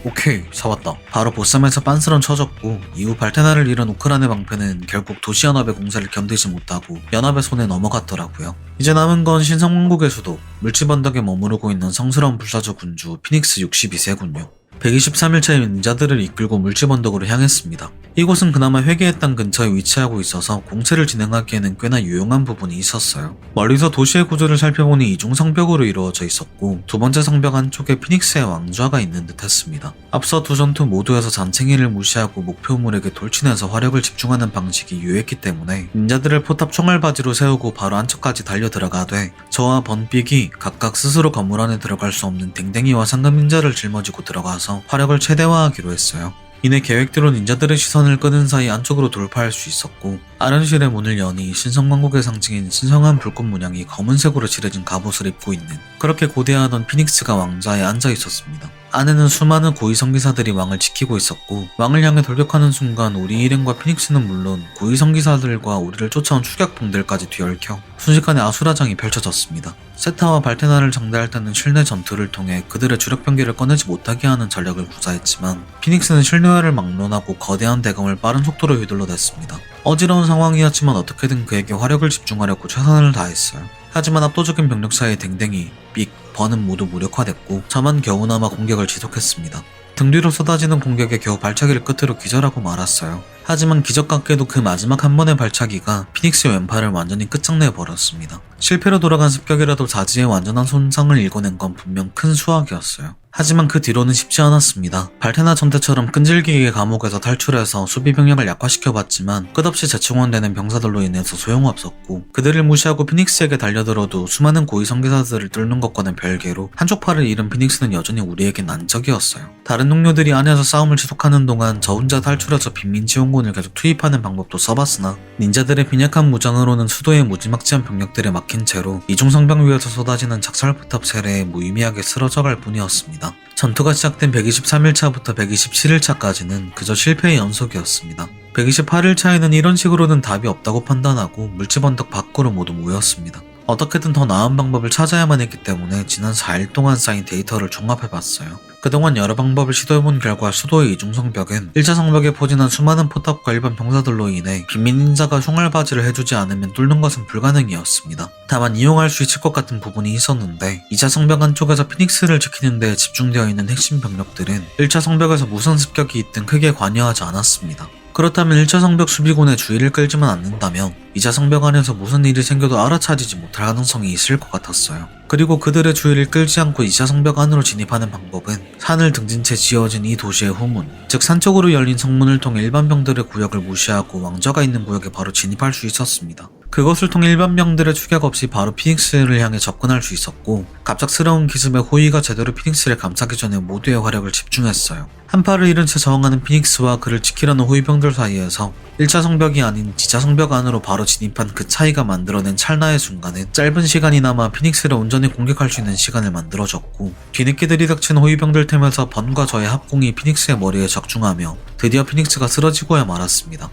오케이, 잡았다. 바로 보쌈에서 빤스런 쳐졌고 이후 발테나를 잃은 우크란의 방패는 결국 도시연합의 공세를 견디지 못하고 연합의 손에 넘어갔더라고요. 이제 남은 건 신성왕국의 수도 물지번덕에 머무르고 있는 성스러운 불사조 군주 피닉스 62세군요. 123일차의 닌자들을 이끌고 물지번덕으로 향했습니다. 이곳은 그나마 회계의 땅 근처에 위치하고 있어서 공채를 진행하기에는 꽤나 유용한 부분이 있었어요. 멀리서 도시의 구조를 살펴보니 이중 성벽으로 이루어져 있었고 두 번째 성벽 안쪽에 피닉스의 왕좌가 있는 듯 했습니다. 앞서 두 전투 모두에서 잔챙이를 무시하고 목표물에게 돌진해서 화력을 집중하는 방식이 유효했기 때문에 닌자들을 포탑 총알바지로 세우고 바로 안쪽까지 달려 들어가되 저와 번빅이 각각 스스로 건물 안에 들어갈 수 없는 댕댕이와 상금 닌자를 짊어지고 들어가서 화력을 최대화하기로 했어요. 이내 계획대로 닌자들의 시선을 끄는 사이 안쪽으로 돌파할 수 있었고 아른실의 문을 여니 신성왕국의 상징인 신성한 불꽃 문양이 검은색으로 칠해진 갑옷을 입고 있는 그렇게 고대하던 피닉스가 왕좌에 앉아 있었습니다. 안에는 수많은 고위 성기사들이 왕을 지키고 있었고 왕을 향해 돌격하는 순간 우리 일행과 피닉스는 물론 고위 성기사들과 우리를 쫓아온 추격봉들까지 뒤얽혀 순식간에 아수라장이 펼쳐졌습니다. 세타와 발테나를 상대할 때는 실내 전투를 통해 그들의 주력 병기를 꺼내지 못하게 하는 전략을 구사했지만 피닉스는 실내화를 막론하고 거대한 대검을 빠른 속도로 휘둘러댔습니다. 어지러운 상황이었지만 어떻게든 그에게 화력을 집중하려고 최선을 다했어요. 하지만 압도적인 병력 차이의 댕댕이, 삑, 번은 모두 무력화됐고 저만 겨우나마 공격을 지속했습니다. 등 뒤로 쏟아지는 공격에 겨우 발차기를 끝으로 기절하고 말았어요. 하지만 기적같게도 그 마지막 한 번의 발차기가 피닉스의 왼팔을 완전히 끝장내버렸습니다. 실패로 돌아간 습격이라도 자지의 완전한 손상을 일궈낸 건 분명 큰 수확이었어요. 하지만 그 뒤로는 쉽지 않았습니다. 발테나 전대처럼 끈질기게 감옥에서 탈출해서 수비 병력을 약화시켜봤지만 끝없이 재충원되는 병사들로 인해서 소용없었고 그들을 무시하고 피닉스에게 달려들어도 수많은 고위 성기사들을 뚫는 것과는 별개로 한쪽 팔을 잃은 피닉스는 여전히 우리에겐 난적이었어요. 다른 동료들이 안에서 싸움을 지속하는 동안 저 혼자 탈출해서 빈민 지원군을 계속 투입하는 방법도 써봤으나 닌자들의 빈약한 무장으로는 수도의 무지막지한 병력들에 막힌 채로 이중성벽 위에서 쏟아지는 작살포탑 세례에 무의미하게 쓰러져갈 뿐이었습니다. 전투가 시작된 123일차부터 127일차까지는 그저 실패의 연속이었습니다. 128일차에는 이런 식으로는 답이 없다고 판단하고 물지번덕 밖으로 모두 모였습니다. 어떻게든 더 나은 방법을 찾아야만 했기 때문에 지난 4일 동안 쌓인 데이터를 종합해봤어요. 그동안 여러 방법을 시도해본 결과 수도의 이중성벽은 1차 성벽에 포진한 수많은 포탑과 일반 병사들로 인해 빈민 닌자가 총알바지를 해주지 않으면 뚫는 것은 불가능이었습니다. 다만 이용할 수 있을 것 같은 부분이 있었는데 2차 성벽 안쪽에서 피닉스를 지키는 데 집중되어 있는 핵심 병력들은 1차 성벽에서 무슨 습격이 있든 크게 관여하지 않았습니다. 그렇다면 1차 성벽 수비군의 주의를 끌지만 않는다면 2차 성벽 안에서 무슨 일이 생겨도 알아차리지 못할 가능성이 있을 것 같았어요. 그리고 그들의 주의를 끌지 않고 2차 성벽 안으로 진입하는 방법은 산을 등진 채 지어진 이 도시의 후문, 즉 산 쪽으로 열린 성문을 통해 일반 병들의 구역을 무시하고 왕좌가 있는 구역에 바로 진입할 수 있었습니다. 그것을 통해 일반병들의 추격 없이 바로 피닉스를 향해 접근할 수 있었고, 갑작스러운 기습에 호이가 제대로 피닉스를 감싸기 전에 모두의 화력을 집중했어요. 한 팔을 잃은 채 저항하는 피닉스와 그를 지키려는 호위병들 사이에서 1차 성벽이 아닌 2차 성벽 안으로 바로 진입한 그 차이가 만들어낸 찰나의 순간에 짧은 시간이나마 피닉스를 온전히 공격할 수 있는 시간을 만들어줬고, 뒤늦게 들이닥친 호위병들 틈에서 번과 저의 합공이 피닉스의 머리에 적중하며 드디어 피닉스가 쓰러지고야 말았습니다.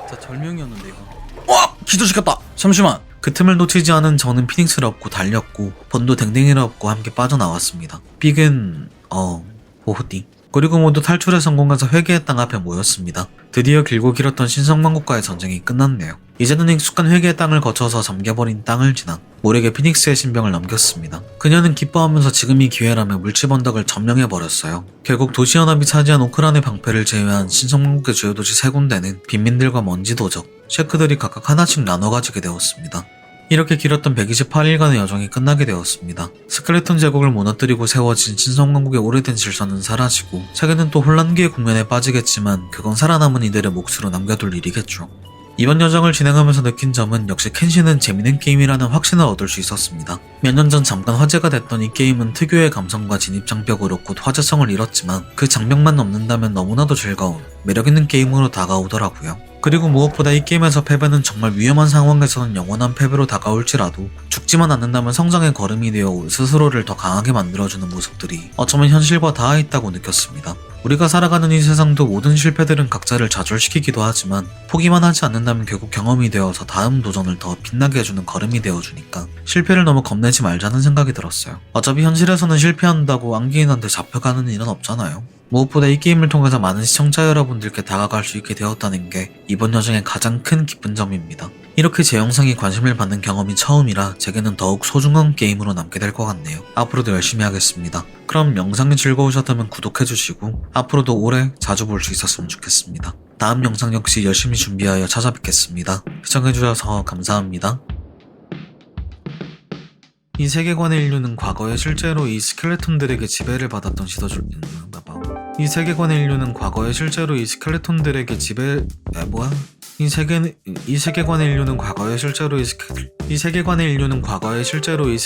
진짜 절명이었는데 이거. 기절시켰다. 잠시만. 그 틈을 놓치지 않은 저는 피닉스를 업고 달렸고, 번도 댕댕이를 업고 함께 빠져나왔습니다. 빅은 호호띠. 그리고 모두 탈출에 성공해서 회개의 땅 앞에 모였습니다. 드디어 길고 길었던 신성왕국과의 전쟁이 끝났네요. 이제는 익숙한 회개의 땅을 거쳐서 잠겨버린 땅을 지나 모래게 피닉스의 신병을 넘겼습니다. 그녀는 기뻐하면서 지금이 기회라며 물집 언덕을 점령해버렸어요. 결국 도시연합이 차지한 오크란의 방패를 제외한 신성왕국의 주요 도시 3군데는 빈민들과 먼지 도적, 셰크들이 각각 하나씩 나눠 가지게 되었습니다. 이렇게 길었던 128일간의 여정이 끝나게 되었습니다. 스켈레톤 제국을 무너뜨리고 세워진 신성왕국의 오래된 질서는 사라지고, 세계는 또 혼란기의 국면에 빠지겠지만 그건 살아남은 이들의 몫으로 남겨둘 일이겠죠. 이번 여정을 진행하면서 느낀 점은 역시 켄신은 재밌는 게임이라는 확신을 얻을 수 있었습니다. 몇 년 전 잠깐 화제가 됐던 이 게임은 특유의 감성과 진입장벽으로 곧 화제성을 잃었지만 그 장벽만 넘는다면 너무나도 즐거운 매력있는 게임으로 다가오더라고요. 그리고 무엇보다 이 게임에서 패배는 정말 위험한 상황에서는 영원한 패배로 다가올지라도 죽지만 않는다면 성장의 걸음이 되어 스스로를 더 강하게 만들어주는 모습들이 어쩌면 현실과 닿아있다고 느꼈습니다. 우리가 살아가는 이 세상도 모든 실패들은 각자를 좌절시키기도 하지만 포기만 하지 않는다면 결국 경험이 되어서 다음 도전을 더 빛나게 해주는 걸음이 되어주니까 실패를 너무 겁내지 말자는 생각이 들었어요. 어차피 현실에서는 실패한다고 안기인한테 잡혀가는 일은 없잖아요. 무엇보다 이 게임을 통해서 많은 시청자 여러분들께 다가갈 수 있게 되었다는 게 이번 여정의 가장 큰 기쁜 점입니다. 이렇게 제 영상이 관심을 받는 경험이 처음이라 제게는 더욱 소중한 게임으로 남게 될 것 같네요. 앞으로도 열심히 하겠습니다. 그럼 영상이 즐거우셨다면 구독해주시고 앞으로도 오래 자주 볼 수 있었으면 좋겠습니다. 다음 영상 역시 열심히 준비하여 찾아뵙겠습니다. 시청해주셔서 감사합니다. 이 세계관의 인류는 과거에 실제로 이 스켈레톤들에게 지배를 받았던 이 세계관의 인류는 과거에 실제로 이 스켈레톤들에게 이 세계관의 인류는 과거에 실제로 이